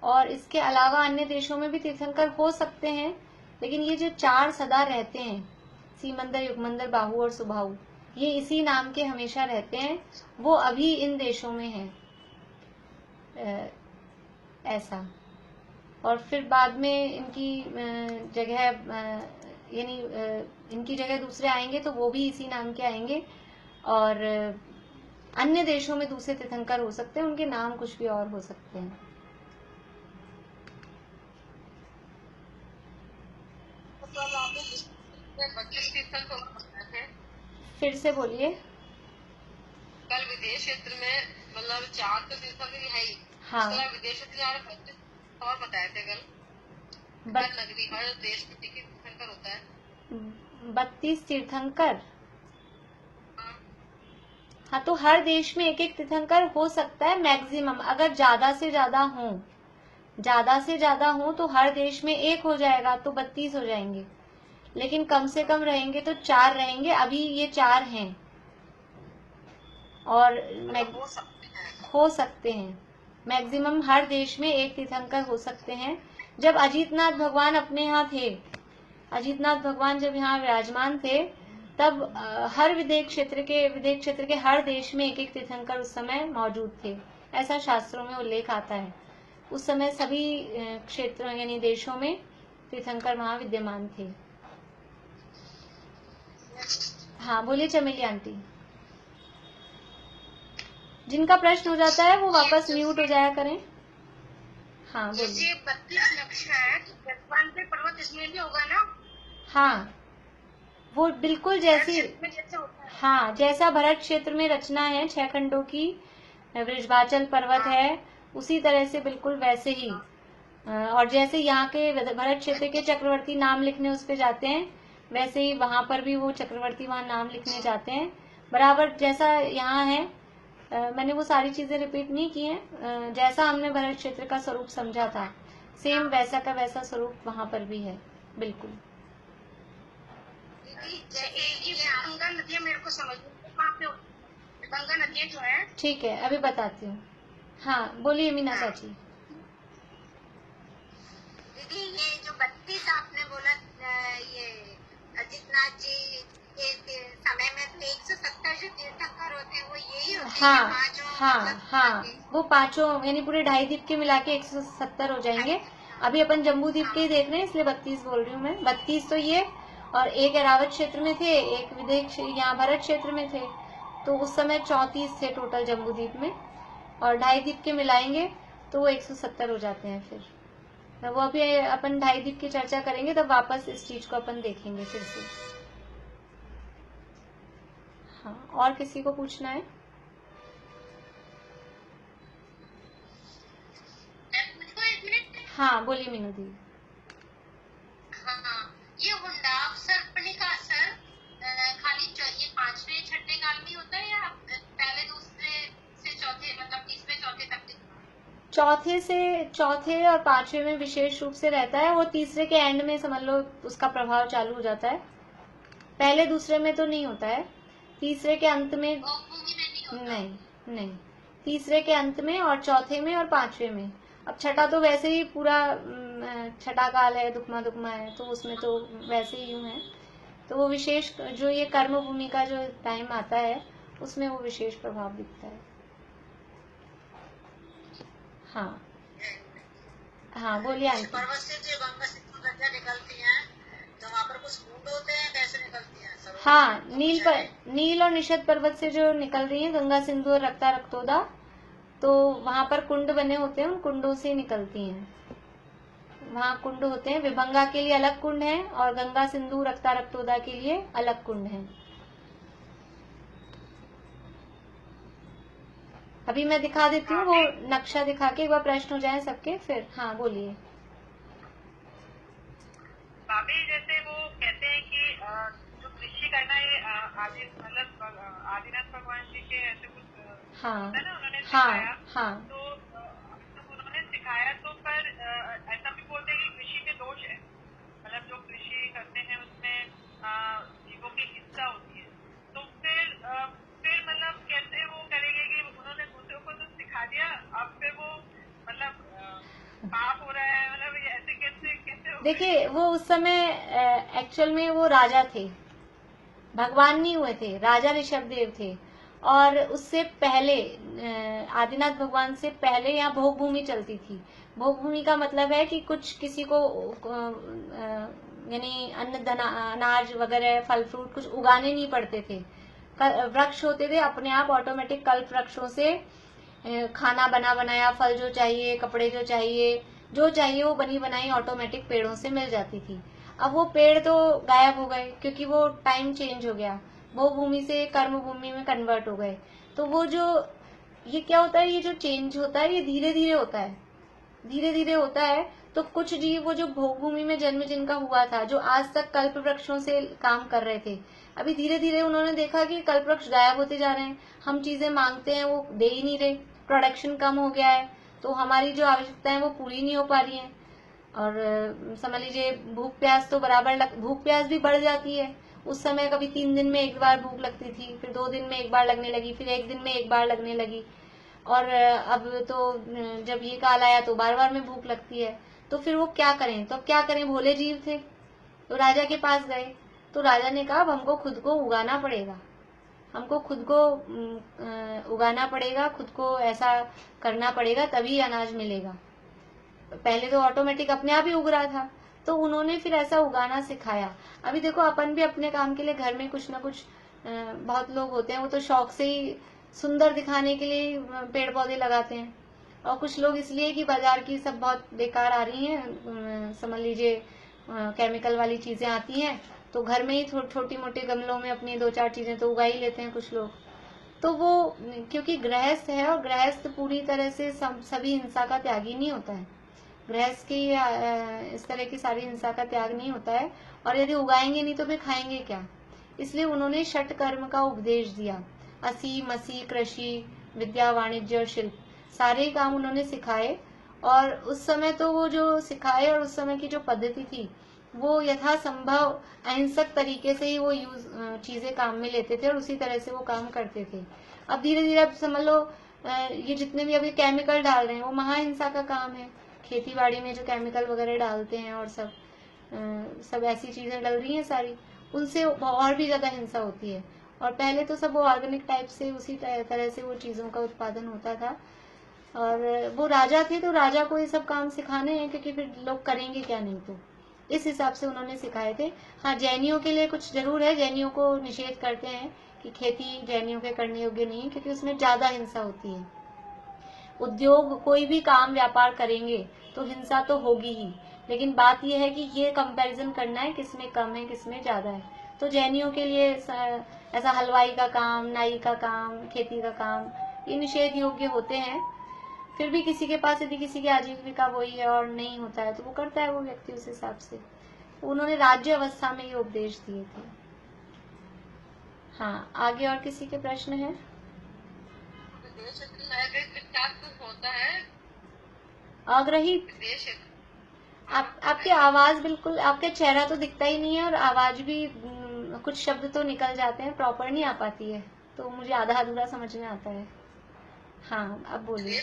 और इसके अलावा अन्य देशों में भी तीर्थंकर हो सकते हैं, लेकिन ये जो 4 सदा रहते हैं, सीमंदर, युगमंदर, बाहु और सुबाहु, ये इसी नाम के हमेशा रहते हैं, वो अभी इन देशों में हैं। ऐसा। और फिर बाद में इनकी जगह यानी इनकी जगह दूसरे आएंगे तो वो भी इसी नाम के आएंगे, और अन्य देशों में दूसरे तीर्थंकर हो सकते हैं, उनके नाम कुछ भी और हो सकते हैं। फिर से बोलिए। कल विदेश क्षेत्र में मतलब 4 तो तीर्थंकर है ही। हाँ, विदेश क्षेत्र और बताए थे कल। नगरी हर देश में तीर्थंकर होता है 32 तीर्थंकर। हाँ, तो हर देश में एक एक तीर्थंकर हो सकता है मैक्सिमम। अगर ज्यादा से ज्यादा हो तो हर देश में एक हो जाएगा, तो 32 हो जाएंगे। लेकिन कम से कम रहेंगे तो 4 रहेंगे। अभी ये 4 हैं, और हो सकते हैं मैक्सिमम हर देश में एक तीर्थंकर हो सकते हैं। जब अजीतनाथ भगवान अपने यहाँ थे, अजीतनाथ भगवान जब यहाँ विराजमान थे, तब हर विदेश क्षेत्र के हर देश में एक एक तीर्थंकर उस समय मौजूद थे, ऐसा शास्त्रों में उल्लेख आता है। उस समय सभी क्षेत्रों यानी देशों में तीर्थंकर वहाँ विद्यमान थे। हाँ, बोलिए चमेली आंटी। जिनका प्रश्न हो जाता है वो वापस म्यूट हो जाया करें। हाँ, बोलिए। 32 नक्शा है, पर्वत इसमें भी होगा ना? हाँ, वो बिल्कुल जैसी, हाँ, जैसा भरत क्षेत्र में रचना है 6 खंडों की, वृषभाचल पर्वत है, उसी तरह से बिल्कुल वैसे ही। और जैसे यहाँ के भरत क्षेत्र के चक्रवर्ती नाम लिखने उस पे जाते हैं, वैसे ही वहां पर भी वो चक्रवर्ती वहां नाम लिखने जाते हैं, बराबर जैसा यहाँ है। मैंने वो सारी चीजें रिपीट नहीं की हैं। जैसा हमने भरत क्षेत्र का स्वरूप समझा था, सेम वैसा का वैसा स्वरूप वहां पर भी है, बिल्कुल। गंगा नदियाँ मेरे को समझ गंगा नदियाँ जो है, ठीक है, अभी बताती हूँ। हाँ, बोलिए मीना चाची। दीदी, ये जो 32 आपने बोला, ये अजितनाथ जी के समय में तो 170 जो तीर्थंकर होते हैं वो यही होते हैं? हाँ, हाँ, वो पांचों यानी पूरे 2.5 द्वीप के मिला के 170 हो जाएंगे। अभी अपन जम्बू द्वीप के ही देख रहे हैं, इसलिए 32 बोल रही हूँ मैं। 32 तो ये, और एक एरावत क्षेत्र में थे, एक विदेश यहाँ भरत क्षेत्र में थे, तो उस समय 34 थे टोटल जम्बू द्वीप में, और 2.5 द्वीप के मिलाएंगे तो वो 170 हो जाते हैं। फिर वो अभी अपन 2.5 द्वीप की चर्चा करेंगे, तब वापस इस चीज को अपन देखेंगे फिर से। हाँ, और किसी को पूछना है? हाँ, बोलिए मीनू दी। हाँ, ये हुंडाव सर्पणिका सर खाली ये 5वें 6ठे काल में होता है या पहले दूसरे से चौथे मतलब 30वें चौथे तक? चौथे और 5वें में विशेष रूप से रहता है। वो तीसरे के एंड में समझ लो उसका प्रभाव चालू हो जाता है। पहले दूसरे में तो नहीं होता है, तीसरे के अंत में नहीं, तीसरे के अंत में और चौथे में और 5वें में। अब छठा तो वैसे ही पूरा छठा काल है, दुखमा है, तो उसमें तो वैसे ही यूं है। तो वो विशेष जो ये कर्म भूमि का जो टाइम आता है, उसमें वो विशेष प्रभाव दिखता है। हाँ, बोलिए आंटी। पर्वत से जो गंगा सिंधु नदियाँ निकलती हैं, तो वहाँ पर कुछ कुंड होते हैं, कैसे निकलती हैं? हाँ, नील और निषद पर्वत से जो निकल रही है गंगा, सिंधु और रक्ता रक्तोदा, तो वहां पर कुंड बने होते हैं, उन कुंडों से निकलती हैं। वहां कुंड होते हैं, विभंगा के लिए अलग कुंड है, और गंगा, सिंधु, रक्ता रक्तोदा के लिए अलग कुंड है। अभी मैं दिखा देती हूँ वो नक्शा दिखा के, एक बार प्रश्न हो जाए सबके फिर। हाँ, बोलिए। भाभी, जैसे वो कहते हैं कि जो कृषि करना है आदिनाथ भगवान जी के ऐसे कुछ हाँ, होता है ना, उन्होंने हाँ, तो ऐसा भी बोलते हैं कि कृषि में दोष है, मतलब जो कृषि करते हैं उसमें जीवों की हिंसा होती है, तो फिर मतलब कैसे वो करेंगे कि उन्होंने दूसरों को तो सिखा दिया, अब फिर वो मतलब पाप हो रहा है, मतलब ये ऐसे कैसे कैसे हो देखिए वो उस समय एक्चुअल में वो राजा थे, भगवान नहीं हुए थे, राजा ऋषभदेव थे। और उससे पहले आदिनाथ भगवान से पहले यहाँ भोग भूमि चलती थी। भोग भूमि का मतलब है कि कुछ किसी को यानी अन्न अनाज वगैरह फल फ्रूट कुछ उगाने नहीं पड़ते थे, वृक्ष होते थे अपने आप ऑटोमेटिक, कल्प वृक्षों से खाना बना बनाया, फल जो चाहिए, कपड़े जो चाहिए वो बनी बनाई ऑटोमेटिक पेड़ों से मिल जाती थी। अब वो पेड़ तो गायब हो गए क्योंकि वो टाइम चेंज हो गया, वो भूमि से कर्म भूमि में कन्वर्ट हो गए। तो वो जो ये क्या होता है, ये जो चेंज होता है ये धीरे धीरे होता है, धीरे धीरे होता है। तो कुछ जीव वो जो भोग भूमि में जन्म जिनका हुआ था, जो आज तक कल्प वृक्षों से काम कर रहे थे, अभी धीरे धीरे उन्होंने देखा कि कल्प वृक्ष गायब होते जा रहे हैं, हम चीजें मांगते हैं वो दे ही नहीं रहे, प्रोडक्शन कम हो गया है, तो हमारी जो आवश्यकताएं वो पूरी नहीं हो पा रही हैं। और समझ लीजिए भूख प्यास तो बराबर भूख प्यास भी बढ़ जाती है। उस समय कभी 3 दिन में एक बार भूख लगती थी, फिर 2 दिन में एक बार लगने लगी, फिर 1 दिन में एक बार लगने लगी। और अब तो जब ये काल आया तो बार बार में भूख लगती है। तो फिर वो क्या करें, तो अब क्या करें, भोले जीव थे तो राजा के पास गए। तो राजा ने कहा अब हमको खुद को उगाना पड़ेगा, हमको खुद को उगाना पड़ेगा, खुद को ऐसा करना पड़ेगा तभी अनाज मिलेगा। पहले तो ऑटोमेटिक अपने आप ही उग रहा था, तो उन्होंने फिर ऐसा उगाना सिखाया। अभी देखो अपन भी अपने काम के लिए घर में कुछ ना कुछ, बहुत लोग होते हैं वो तो शौक से ही सुंदर दिखाने के लिए पेड़ पौधे लगाते हैं, और कुछ लोग इसलिए कि बाजार की सब बहुत बेकार आ रही हैं, समझ लीजिए केमिकल वाली चीजें आती हैं, तो घर में ही छोटी मोटे गमलों में अपनी 2-4 चीजें तो उगा ही लेते हैं कुछ लोग। तो वो क्योंकि गृहस्थ है, और गृहस्थ पूरी तरह से सभी हिंसा का त्यागी नहीं होता है, गृहस्थ की इस तरह की सारी हिंसा का त्याग नहीं होता है। और यदि उगाएंगे नहीं तो फिर खाएंगे क्या, इसलिए उन्होंने षट कर्म का उपदेश दिया। असी मसी कृषि विद्या वाणिज्य और शिल्प सारे काम उन्होंने सिखाए। और उस समय तो वो जो सिखाए और उस समय की जो पद्धति थी वो यथासंभव अहिंसक तरीके से ही वो चीजें काम में लेते थे और उसी तरह से वो काम करते थे। अब धीरे धीरे अब समझ लो ये जितने भी अभी केमिकल डाल रहे हैं वो महाहिंसा का काम है। खेती बाड़ी में जो केमिकल वगैरह डालते हैं और सब ऐसी चीजें डल रही हैं सारी, उनसे और भी ज्यादा हिंसा होती है। और पहले तो सब वो ऑर्गेनिक टाइप से उसी तरह से वो चीजों का उत्पादन होता था। और वो राजा थे तो राजा को ये सब काम सिखाने हैं, क्योंकि फिर लोग करेंगे क्या नहीं, तो इस हिसाब से उन्होंने सिखाए थे। हाँ, जैनियों के लिए कुछ जरूर है, जैनियों को निषेध करते हैं कि खेती जैनियों के करने योग्य नहीं है, क्योंकि उसमें ज्यादा हिंसा होती है। उद्योग कोई भी काम व्यापार करेंगे तो हिंसा तो होगी ही, लेकिन बात यह है कि ये कंपैरिजन करना है किसमें कम है किसमें ज्यादा है। तो जैनियों के लिए ऐसा हलवाई का काम, नाई का काम, खेती का काम ये निषेध योग्य होते हैं। फिर भी किसी के पास यदि किसी की आजीविका वही है और नहीं होता है तो वो करता है वो व्यक्ति उस हिसाब से। उन्होंने राज्य अवस्था में ये उपदेश दिए थे। हाँ, आगे और किसी के प्रश्न है? होता है अग्रहित, आपकी आवाज बिल्कुल, आपका चेहरा तो दिखता ही नहीं है और आवाज भी कुछ शब्द तो निकल जाते हैं, प्रॉपर नहीं आ पाती है, तो मुझे आधा अधूरा समझ में आता है। हाँ, अब बोलिए।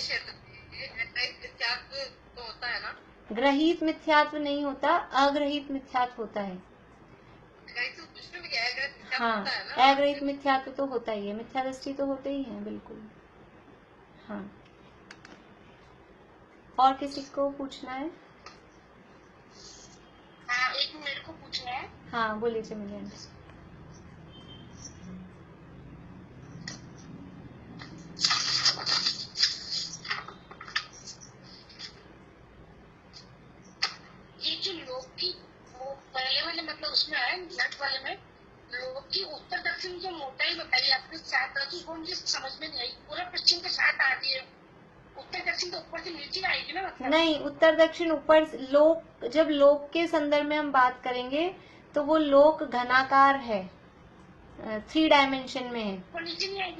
तो होता है ना, ग्रहित मिथ्यात्व नहीं होता, अग्रहित मिथ्यात्व होता है। हाँ, अग्रहित मिथ्यात्व तो होता ही है, मिथ्या दृष्टि तो होते ही है, बिल्कुल। हाँ, और किसी को पूछना है? हाँ, एक मेरे को पूछना है। हाँ, बोलिए चमिलियन। ये जो लोग की वो पहले वाले मतलब उसमें है नेट वाले में लोग की उत्तर दक्षिण जो मोटाई बताई आपने 7 वो मुझे समझ में नहीं आई। पूरा पश्चिम के साथ आ रही है, उत्तर दक्षिण तो ऊपर से नीचे आएगी ना मतलब? नहीं, उत्तर दक्षिण ऊपर, लोक, जब लोक के संदर्भ में हम बात करेंगे तो वो लोक घनाकार है, 3 डायमेंशन में है,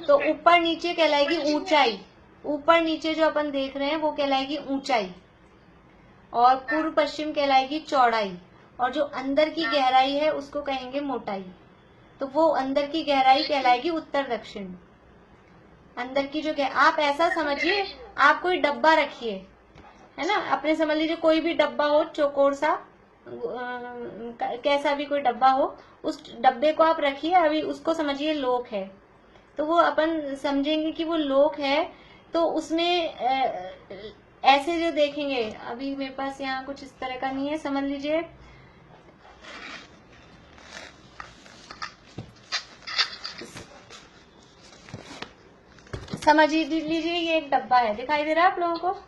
तो ऊपर नीचे कहलाएगी ऊंचाई। ऊपर नीचे जो अपन देख रहे हैं वो कहलाएगी ऊंचाई। और पूर्व पश्चिम कहलाएगी चौड़ाई, और जो अंदर की गहराई है उसको कहेंगे मोटाई। तो वो अंदर की गहराई कहलाएगी उत्तर दक्षिण। अंदर की जो आप ऐसा समझिए, आप कोई डब्बा रखिए, है ना, अपने समझ लीजिए कोई भी डब्बा हो, चौकोर सा, कैसा भी कोई डब्बा हो, उस डब्बे को आप रखिए, अभी उसको समझिए लोक है, तो वो अपन समझेंगे कि वो लोक है। तो उसमें ऐसे जो देखेंगे, अभी मेरे पास यहाँ कुछ इस तरह का नहीं है, समझ लीजिए लीजिए ये एक डब्बा है, दिखाई दे रहा है आप लोगों को?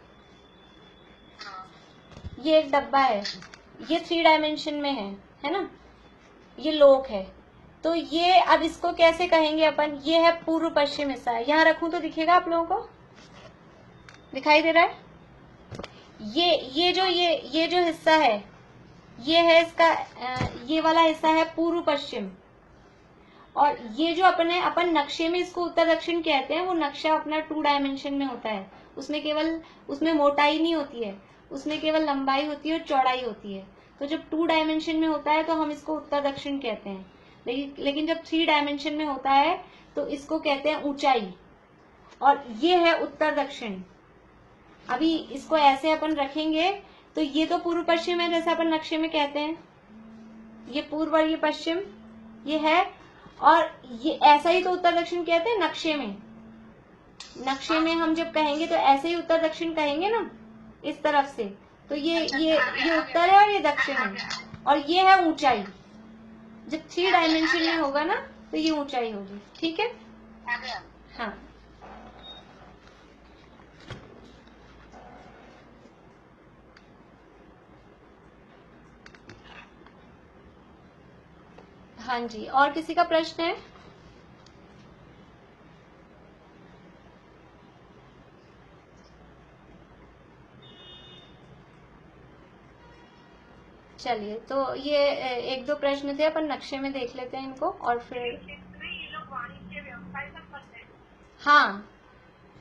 ये एक डब्बा है, ये 3 डायमेंशन में है ना, ये लोक है। तो ये अब इसको कैसे कहेंगे अपन, ये है पूर्व पश्चिम हिस्सा है, यहाँ रखूं तो दिखेगा आप लोगों को, दिखाई दे रहा है? ये जो हिस्सा है, ये है इसका, ये वाला हिस्सा है पूर्व पश्चिम, और ये जो अपन नक्शे में इसको उत्तर दक्षिण कहते हैं, वो नक्शा अपना 2 डायमेंशन में होता है, उसमें मोटाई नहीं होती है, उसमें केवल लंबाई होती है और चौड़ाई होती है। तो जब 2 डायमेंशन में होता है तो हम इसको उत्तर दक्षिण कहते हैं, लेकिन जब 3 डायमेंशन में होता है तो इसको कहते हैं ऊंचाई, और ये है उत्तर दक्षिण। अभी इसको ऐसे अपन रखेंगे तो ये तो पूर्व पश्चिम है, जैसे अपन नक्शे में कहते हैं, ये पूर्व और ये पश्चिम ये है, और ये ऐसा ही तो उत्तर दक्षिण कहते हैं नक्शे में। नक्शे में हम जब कहेंगे तो ऐसे ही उत्तर दक्षिण कहेंगे ना, इस तरफ से। तो ये उत्तर है और ये दक्षिण है, और ये है ऊंचाई। जब 3 डायमेंशन में होगा ना तो ये ऊंचाई होगी, ठीक है? हाँ, हाँ जी, और किसी का प्रश्न है? चलिए, तो ये 1-2 प्रश्न थे, अपन नक्शे में देख लेते हैं इनको, और फिर ये लोग वाणिज्य व्यवसाय सब करते हैं। हाँ,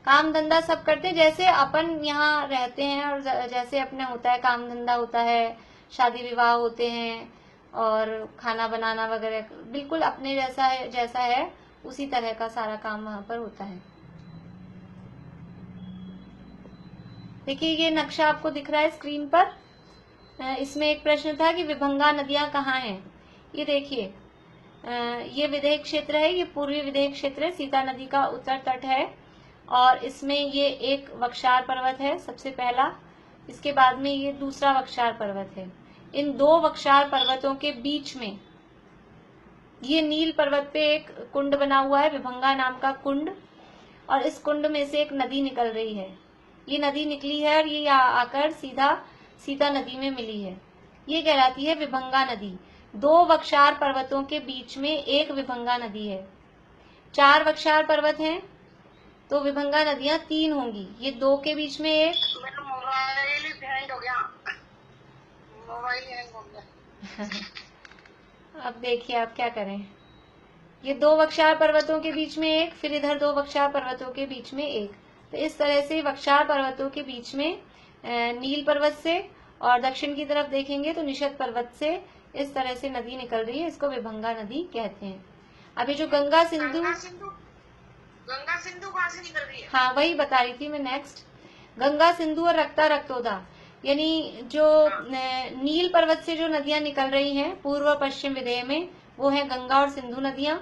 काम धंधा सब करते हैं, जैसे अपन यहाँ रहते हैं और जैसे अपने होता है, काम धंधा होता है, शादी विवाह होते हैं, और खाना बनाना वगैरह, बिल्कुल अपने जैसा है उसी तरह का सारा काम वहाँ पर होता है। देखिए ये नक्शा आपको दिख रहा है स्क्रीन पर, इसमें एक प्रश्न था कि विभंगा नदियां कहाँ हैं। ये देखिए, ये विदेह क्षेत्र है, ये पूर्वी विदेह क्षेत्र है, सीता नदी का उत्तर तट है, और इसमें ये एक वक्षार पर्वत है सबसे पहला, इसके बाद में ये दूसरा वक्षार पर्वत है। इन 2 वक्षार पर्वतों के बीच में ये नील पर्वत पे एक कुंड बना हुआ है, विभंगा नाम का कुंड, और इस कुंड में से एक नदी निकल रही है। ये नदी निकली है और ये आकर सीधा सीता नदी में मिली है, ये कहलाती है विभंगा नदी। 2 वक्षार पर्वतों के बीच में एक विभंगा नदी है। 4 वक्षार पर्वत हैं तो विभंगा नदियां 3 होंगी। ये 2 के बीच में एक, मोबाइल हैंग हो गया, मोबाइल हैंग हो गया। अब देखिए आप क्या करें, ये 2 वक्षार पर्वतों के बीच में एक, फिर इधर 2 वक्षार पर्वतों के बीच में एक। तो इस तरह से वक्षार पर्वतों के बीच में नील पर्वत से, और दक्षिण की तरफ देखेंगे तो निषद पर्वत से इस तरह से नदी निकल रही है, इसको विभंगा नदी कहते हैं। अभी जो गंगा सिंधु कहाँ से निकल रही है? हाँ, वही बता रही थी मैं। नेक्स्ट, गंगा सिंधु और रक्ता रक्तोदा, यानी जो नील पर्वत से जो नदियां निकल रही हैं पूर्व और पश्चिम विदेह में, वो है गंगा और सिंधु नदियां,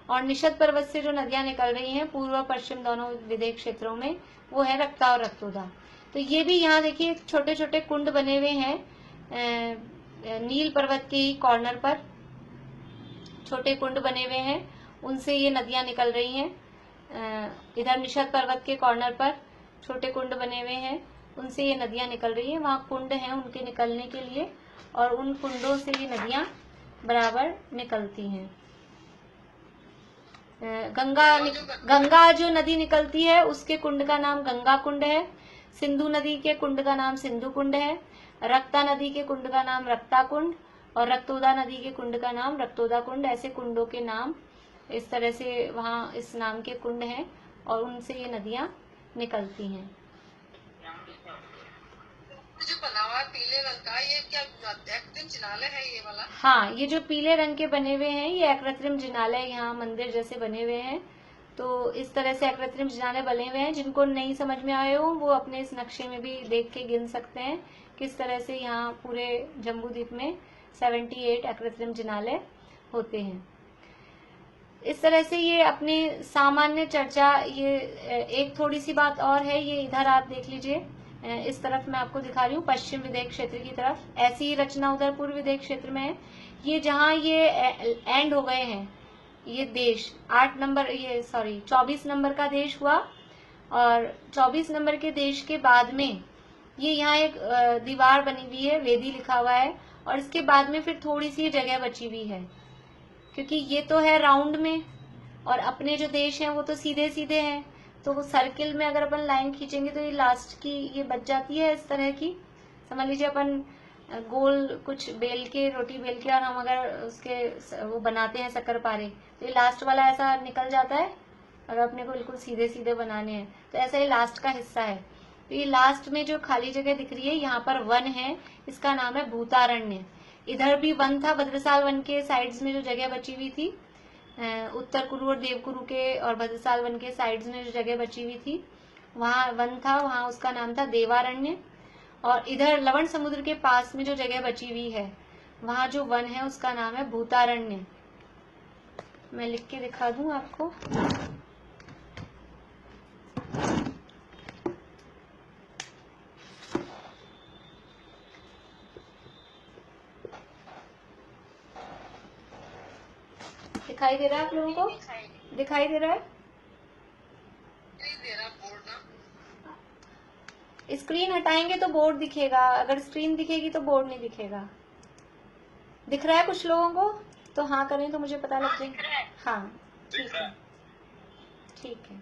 और निषद पर्वत से जो नदियां निकल रही हैं पूर्व और पश्चिम दोनों विदेह क्षेत्रों में, वो है रक्ता और रक्तोदा। तो ये भी यहाँ देखिए छोटे छोटे कुंड बने हुए हैं, नील पर्वत के कॉर्नर पर छोटे कुंड बने हुए हैं, उनसे ये नदियां निकल रही हैं। इधर निषद पर्वत के कॉर्नर पर छोटे कुंड बने हुए हैं, उनसे ये नदियां निकल रही हैं। वहाँ कुंड हैं उनके निकलने के लिए, और उन कुंडों से ये नदियां बराबर निकलती हैं। गंगा जो नदी निकलती है उसके कुंड का नाम गंगा कुंड है, सिंधु नदी के कुंड का नाम सिंधु कुंड है, रक्ता नदी के कुंड का नाम रक्ता कुंड, और रक्तोदा नदी के कुंड का नाम रक्तोदा कुंड। ऐसे कुंडों के नाम इस तरह से वहाँ इस नाम के कुंड हैं, और उनसे ये नदियां निकलती हैं। जो बनावट पीले रंग का, ये क्या कृत्रिम जिनालय है ये वाला? हाँ, ये जो पीले रंग के बने हुए हैं ये कृत्रिम जिनालय यहाँ मंदिर जैसे बने हुए हैं। तो इस तरह से कृत्रिम जिनालय बने हुए हैं। जिनको नहीं समझ में आए हो वो अपने इस नक्शे में भी देख के गिन सकते हैं किस तरह से यहाँ पूरे जम्बूद्वीप में 78 कृत्रिम जिनालय होते हैं। इस तरह से ये अपनी सामान्य चर्चा, ये एक थोड़ी सी बात और है, ये इधर आप देख लीजिए, इस तरफ मैं आपको दिखा रही हूँ पश्चिम विदेश क्षेत्र की तरफ। ऐसी ही रचना उधर पूर्व विदेश क्षेत्र में है। ये जहाँ ये एंड हो गए हैं ये देश 24 नंबर का देश हुआ, और 24 नंबर के देश के बाद में ये यहाँ एक दीवार बनी हुई है, वेदी लिखा हुआ है, और इसके बाद में फिर थोड़ी सी जगह बची हुई है, क्योंकि ये तो है राउंड में और अपने जो देश हैं वो तो सीधे सीधे हैं। तो वो सर्किल में अगर अपन लाइन खींचेंगे तो ये लास्ट की ये बच जाती है इस तरह की। समझ लीजिए अपन गोल कुछ बेल के, रोटी बेल के, और हम अगर उसके वो बनाते हैं शक्कर पारे, तो ये लास्ट वाला ऐसा निकल जाता है अगर अपने को बिल्कुल सीधे सीधे बनाने हैं। तो ऐसा ये लास्ट का हिस्सा है। तो ये लास्ट में जो खाली जगह दिख रही है यहाँ पर वन है, इसका नाम है भूतारण्य। इधर भी वन था, भद्रसाल वन के साइड्स में जो जगह बची हुई थी, उत्तर कुरु और देवकुरु के और भद्रसाल वन के साइड्स में जो जगह बची हुई थी वहाँ वन था, वहाँ उसका नाम था देवारण्य। और इधर लवण समुद्र के पास में जो जगह बची हुई है वहाँ जो वन है उसका नाम है भूतारण्य। मैं लिख के दिखा दूं आपको। दिखाई दे रहा है आप लोगों को? दिखाई दे रहा है? स्क्रीन हटाएंगे तो बोर्ड दिखेगा, अगर स्क्रीन दिखेगी तो बोर्ड नहीं दिखेगा। दिख रहा है कुछ लोगों को? तो हाँ करें तो मुझे पता लग जाए। हाँ ठीक है, ठीक है।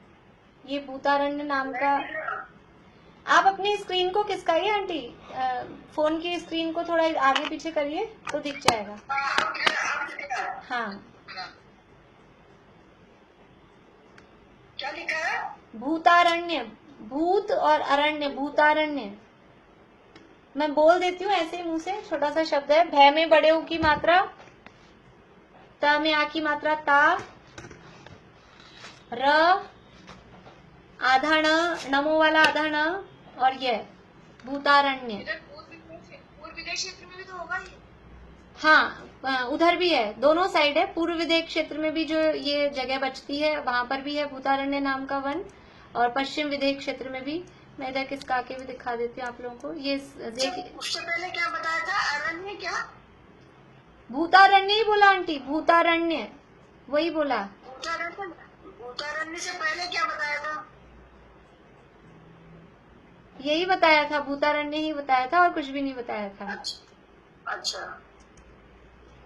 ये भूतारण्य नाम का, आप अपनी स्क्रीन को खिसकाइए आंटी, फोन की स्क्रीन को थोड़ा आगे पीछे करिए तो दिख जाएगा। हाँ, क्या लिखा है? भूतारण्य, भूत और अरण्य, भूतारण्य। मैं बोल देती हूँ ऐसे ही मुंह से, छोटा सा शब्द है। भय में बड़े ऊ की मात्रा, त में आ की मात्रा ता, र आधा न, नमो वाला आधा न, और ये भूतारण्य। पूर्व विदेश क्षेत्र में भी तो होगा ये? हाँ, उधर भी है, दोनों साइड है। पूर्व विदेश क्षेत्र में भी जो ये जगह बचती है वहां पर भी है भूतारण्य नाम का वन, और पश्चिम विदेश क्षेत्र में भी। मैं इधर किसका के भी दिखा देती हूँ आप लोगों को। ये देखिए, उससे पहले क्या बताया था? अरण्य क्या? भूतारण्य ही बोला आंटी, भूतारण्य वही बोला। भूतारण्य से पहले क्या बताया था? यही बताया था, भूतारण्य ही बताया था और कुछ भी नहीं बताया था। अच्छा।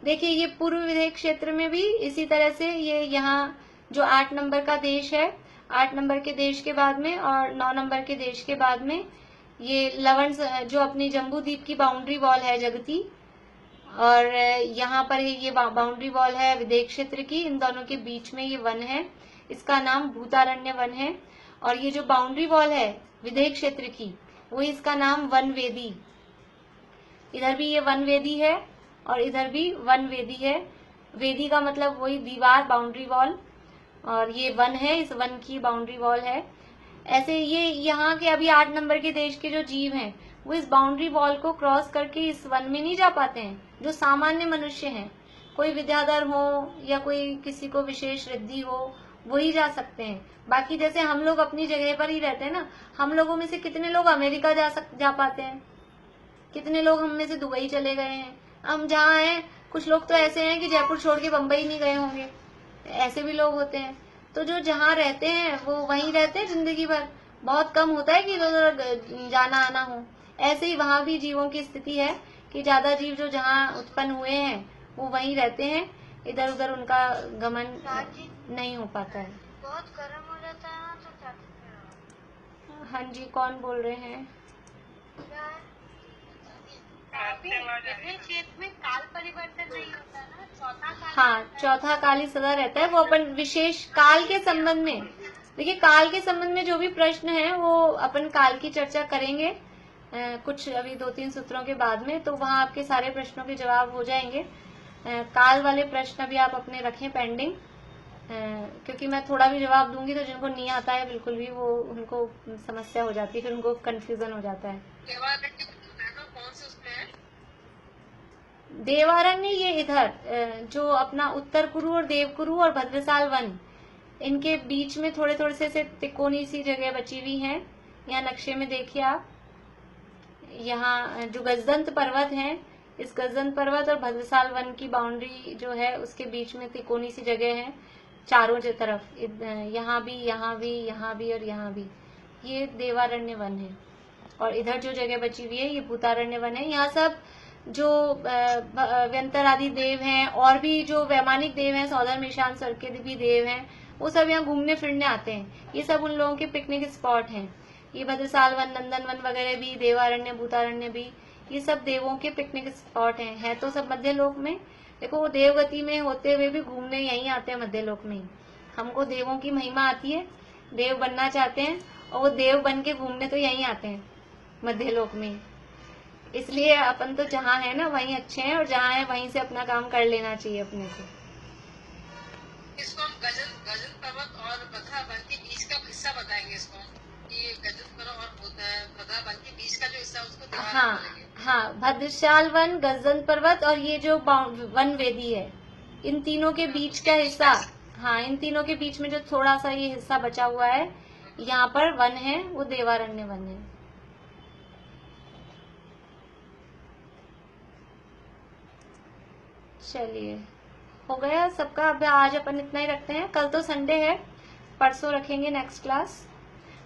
देखिए ये पूर्व विदेश क्षेत्र में भी इसी तरह से, ये यहाँ जो 8 नंबर का देश है, 8 नंबर के देश के बाद में और 9 नंबर के देश के बाद में ये लवण जो अपनी जम्बूद्वीप की बाउंड्री वॉल है जगती, और यहाँ पर ये बाउंड्री वॉल है विदेश क्षेत्र की, इन दोनों के बीच में ये वन है, इसका नाम भूतारण्य वन है। और ये जो बाउंड्री वॉल है विदेश क्षेत्र की, वो इसका नाम वन वेदी। इधर भी ये वन वेदी है और इधर भी वन वेदी है। वेदी का मतलब वही दीवार, बाउंड्री वॉल, और ये वन है, इस वन की बाउंड्री वॉल है। ऐसे ये यहाँ के अभी 8 नंबर के देश के जो जीव हैं वो इस बाउंड्री वॉल को क्रॉस करके इस वन में नहीं जा पाते हैं। जो सामान्य मनुष्य हैं, कोई विद्याधर हो या कोई किसी को विशेष रिद्धि हो, वही जा सकते हैं। बाकी जैसे हम लोग अपनी जगह पर ही रहते हैं ना, हम लोगों में से कितने लोग अमेरिका जा पाते हैं, कितने लोग हम में से दुबई चले गए हैं। हम जहाँ हैं, कुछ लोग तो ऐसे हैं कि जयपुर छोड़ के बम्बई नहीं गए होंगे, ऐसे भी लोग होते हैं। तो जो जहाँ रहते हैं वो वहीं रहते हैं जिंदगी भर, बहुत कम होता है कि इधर जाना आना हो। ऐसे ही वहाँ भी जीवों की स्थिति है कि ज्यादा जीव जो जहाँ उत्पन्न हुए हैं वो वहीं रहते हैं, इधर उधर उनका गमन नहीं हो पाता है। बहुत गर्म हो जाता है ना, तो क्या करते हैं? हाँ जी, कौन बोल रहे हैं? खेत में काल परिवर्तन नहीं होता ना, चौथा काल। हाँ, चौथा काल ही सदा रहता है। वो अपन विशेष काल के संबंध में, देखिए काल के संबंध में जो भी प्रश्न है वो अपन काल की चर्चा करेंगे। कुछ अभी 2-3 सूत्रों के बाद में, तो वहाँ आपके सारे प्रश्नों के जवाब हो जाएंगे। काल वाले प्रश्न भी आप अपने रखें पेंडिंग, क्योंकि मैं थोड़ा भी जवाब दूंगी तो जिनको नहीं आता है बिल्कुल भी, वो उनको समस्या हो जाती है, फिर उनको कंफ्यूजन हो जाता है। देवारण्य ये इधर जो अपना उत्तर कुरु और देवकुरु और भद्रसाल वन, इनके बीच में थोड़े थोड़े से तिकोनी सी जगह बची हुई है। यहाँ नक्शे में देखिए आप, यहाँ जो गजदंत पर्वत है, इस गजदंत पर्वत और भद्रसाल वन की बाउंड्री जो है उसके बीच में तिकोनी सी जगह है चारों तरफ, यहाँ भी, यहाँ भी, यहाँ भी और यहाँ भी, ये देवारण्य वन है। और इधर जो जगह बची हुई है ये भूतारण्य वन है। यहाँ सब जो व्यंतर आदि देव हैं और भी जो वैमानिक देव हैं, सौधर मिशान सर के भी देव हैं, वो सब यहाँ घूमने फिरने आते हैं। ये सब उन लोगों के पिकनिक स्पॉट हैं। ये भद्रसाल वन, नंदन वन वगैरह भी, देवारण्य, भूतारण्य भी, ये सब देवों के पिकनिक स्पॉट हैं। है तो सब मध्य लोक में। देखो वो देवगति में होते हुए भी घूमने यहीं आते हैं मध्य लोक में ही। हमको देवों की महिमा आती है, देव बनना चाहते हैं और वो देव बन के घूमने तो यहीं आते हैं मध्य लोक में। इसलिए अपन तो जहाँ है ना वहीं अच्छे हैं, और जहाँ है वहीं से अपना काम कर लेना चाहिए अपने को। इसको हम गजन पर्वत और भद्रा वन के बीच का हिस्सा बताएंगे इसको, ये गजन पर्वत और भद्रा वन के बीच का जो हिस्सा उसको हाँ, भद्रशाल वन, गजन पर्वत और ये जो वन वेदी है, इन तीनों के बीच का हिस्सा, हाँ, इन तीनों के बीच में जो थोड़ा सा ये हिस्सा बचा हुआ है, यहाँ पर वन है, वो देवारण्य वन है। चलिए, हो गया सबका। अब आज अपन इतना ही रखते हैं, कल तो संडे है, परसों रखेंगे नेक्स्ट क्लास।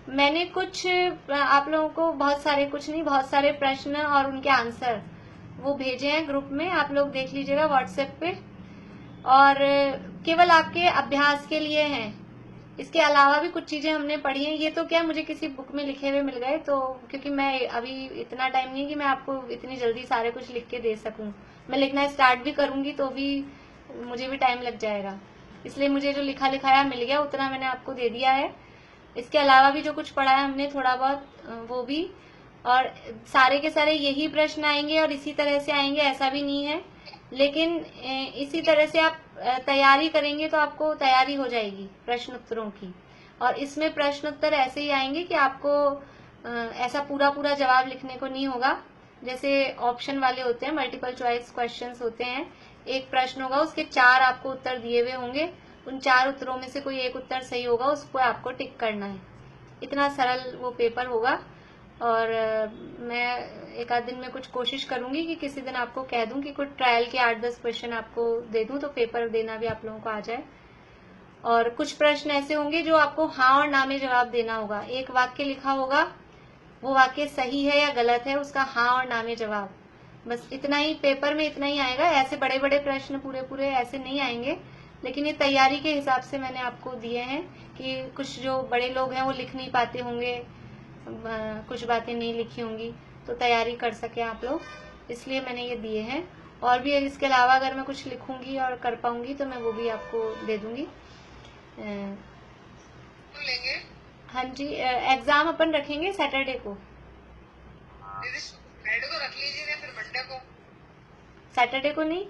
मैंने कुछ आप लोगों को बहुत सारे प्रश्न और उनके आंसर वो भेजे हैं ग्रुप में, आप लोग देख लीजिएगा व्हाट्सएप पे, और केवल आपके अभ्यास के लिए हैं। इसके अलावा भी कुछ चीजें हमने पढ़ी हैं। ये तो क्या मुझे किसी बुक में लिखे हुए मिल गए, तो क्योंकि मैं अभी इतना टाइम नहीं है कि मैं आपको इतनी जल्दी सारे कुछ लिख के दे सकूं। मैं लिखना स्टार्ट भी करूंगी तो भी मुझे भी टाइम लग जाएगा, इसलिए मुझे जो लिखा लिखाया मिल गया उतना मैंने आपको दे दिया है। इसके अलावा भी जो कुछ पढ़ा है हमने थोड़ा बहुत वो भी, और सारे के सारे यही प्रश्न आएंगे और इसी तरह से आएंगे ऐसा भी नहीं है, लेकिन इसी तरह से आप तैयारी करेंगे तो आपको तैयारी हो जाएगी प्रश्न उत्तरों की। और इसमें प्रश्न उत्तर ऐसे ही आएंगे कि आपको ऐसा पूरा जवाब लिखने को नहीं होगा। जैसे ऑप्शन वाले होते हैं, मल्टीपल चॉइस क्वेश्चंस होते हैं, एक प्रश्न होगा उसके 4 आपको उत्तर दिए हुए होंगे, उन 4 उत्तरों में से कोई एक उत्तर सही होगा, उसको आपको टिक करना है। इतना सरल वो पेपर होगा। और मैं एक आध दिन में कुछ कोशिश करूंगी कि किसी दिन आपको कह दूं कि कुछ ट्रायल के 8-10 क्वेश्चन आपको दे दूं, तो पेपर देना भी आप लोगों को आ जाए। और कुछ प्रश्न ऐसे होंगे जो आपको हाँ और ना में जवाब देना होगा। एक वाक्य लिखा होगा, वो वाक्य सही है या गलत है, उसका हाँ और ना में जवाब, बस इतना ही पेपर में, इतना ही आएगा। ऐसे बड़े बड़े प्रश्न पूरे ऐसे नहीं आएंगे, लेकिन ये तैयारी के हिसाब से मैंने आपको दिए हैं कि कुछ जो बड़े लोग हैं वो लिख नहीं पाते होंगे, कुछ बातें नहीं लिखी होंगी, तो तैयारी कर सके आप लोग, इसलिए मैंने ये दिए हैं। और भी इसके अलावा अगर मैं कुछ लिखूंगी और कर पाऊंगी तो मैं वो भी आपको दे दूंगी। हाँ जी, एग्जाम अपन रखेंगे सैटरडे को। फ्राइडे को रख लीजिए, फिर मंडे को। सैटरडे को नहीं,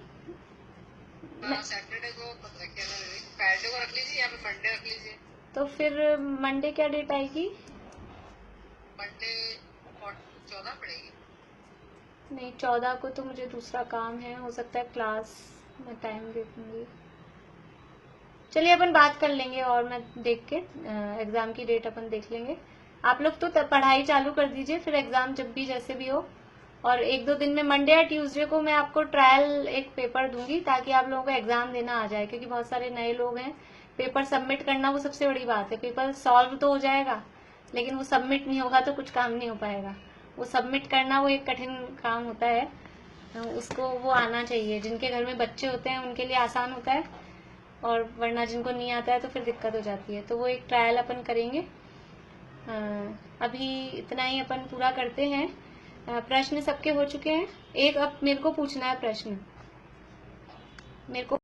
सैटरडे को फ्राइडे को रख लीजिए या फिर मंडे रख लीजिए। तो फिर मंडे क्या डेट आएगी? मंडे 14 पड़ेगी। नहीं, 14 को तो मुझे दूसरा काम है, हो सकता है क्लास में टाइम देखूंगी। चलिए अपन बात कर लेंगे, और मैं देख के एग्जाम की डेट अपन देख लेंगे। आप लोग तो पढ़ाई चालू कर दीजिए, फिर एग्जाम जब भी जैसे भी हो। और 1-2 दिन में मंडे या ट्यूसडे को मैं आपको ट्रायल एक पेपर दूंगी, ताकि आप लोगों को एग्जाम देना आ जाए, क्योंकि बहुत सारे नए लोग हैं। पेपर सबमिट करना वो सबसे बड़ी बात है। पेपर सॉल्व तो हो जाएगा, लेकिन वो सबमिट नहीं होगा तो कुछ काम नहीं हो पाएगा। वो सबमिट करना वो एक कठिन काम होता है, उसको वो आना चाहिए। जिनके घर में बच्चे होते हैं उनके लिए आसान होता है, और वरना जिनको नहीं आता है तो फिर दिक्कत हो जाती है। तो वो एक ट्रायल अपन करेंगे। अभी इतना ही अपन पूरा करते हैं। प्रश्न सबके हो चुके हैं। एक अब मेरे को पूछना है प्रश्न, मेरे को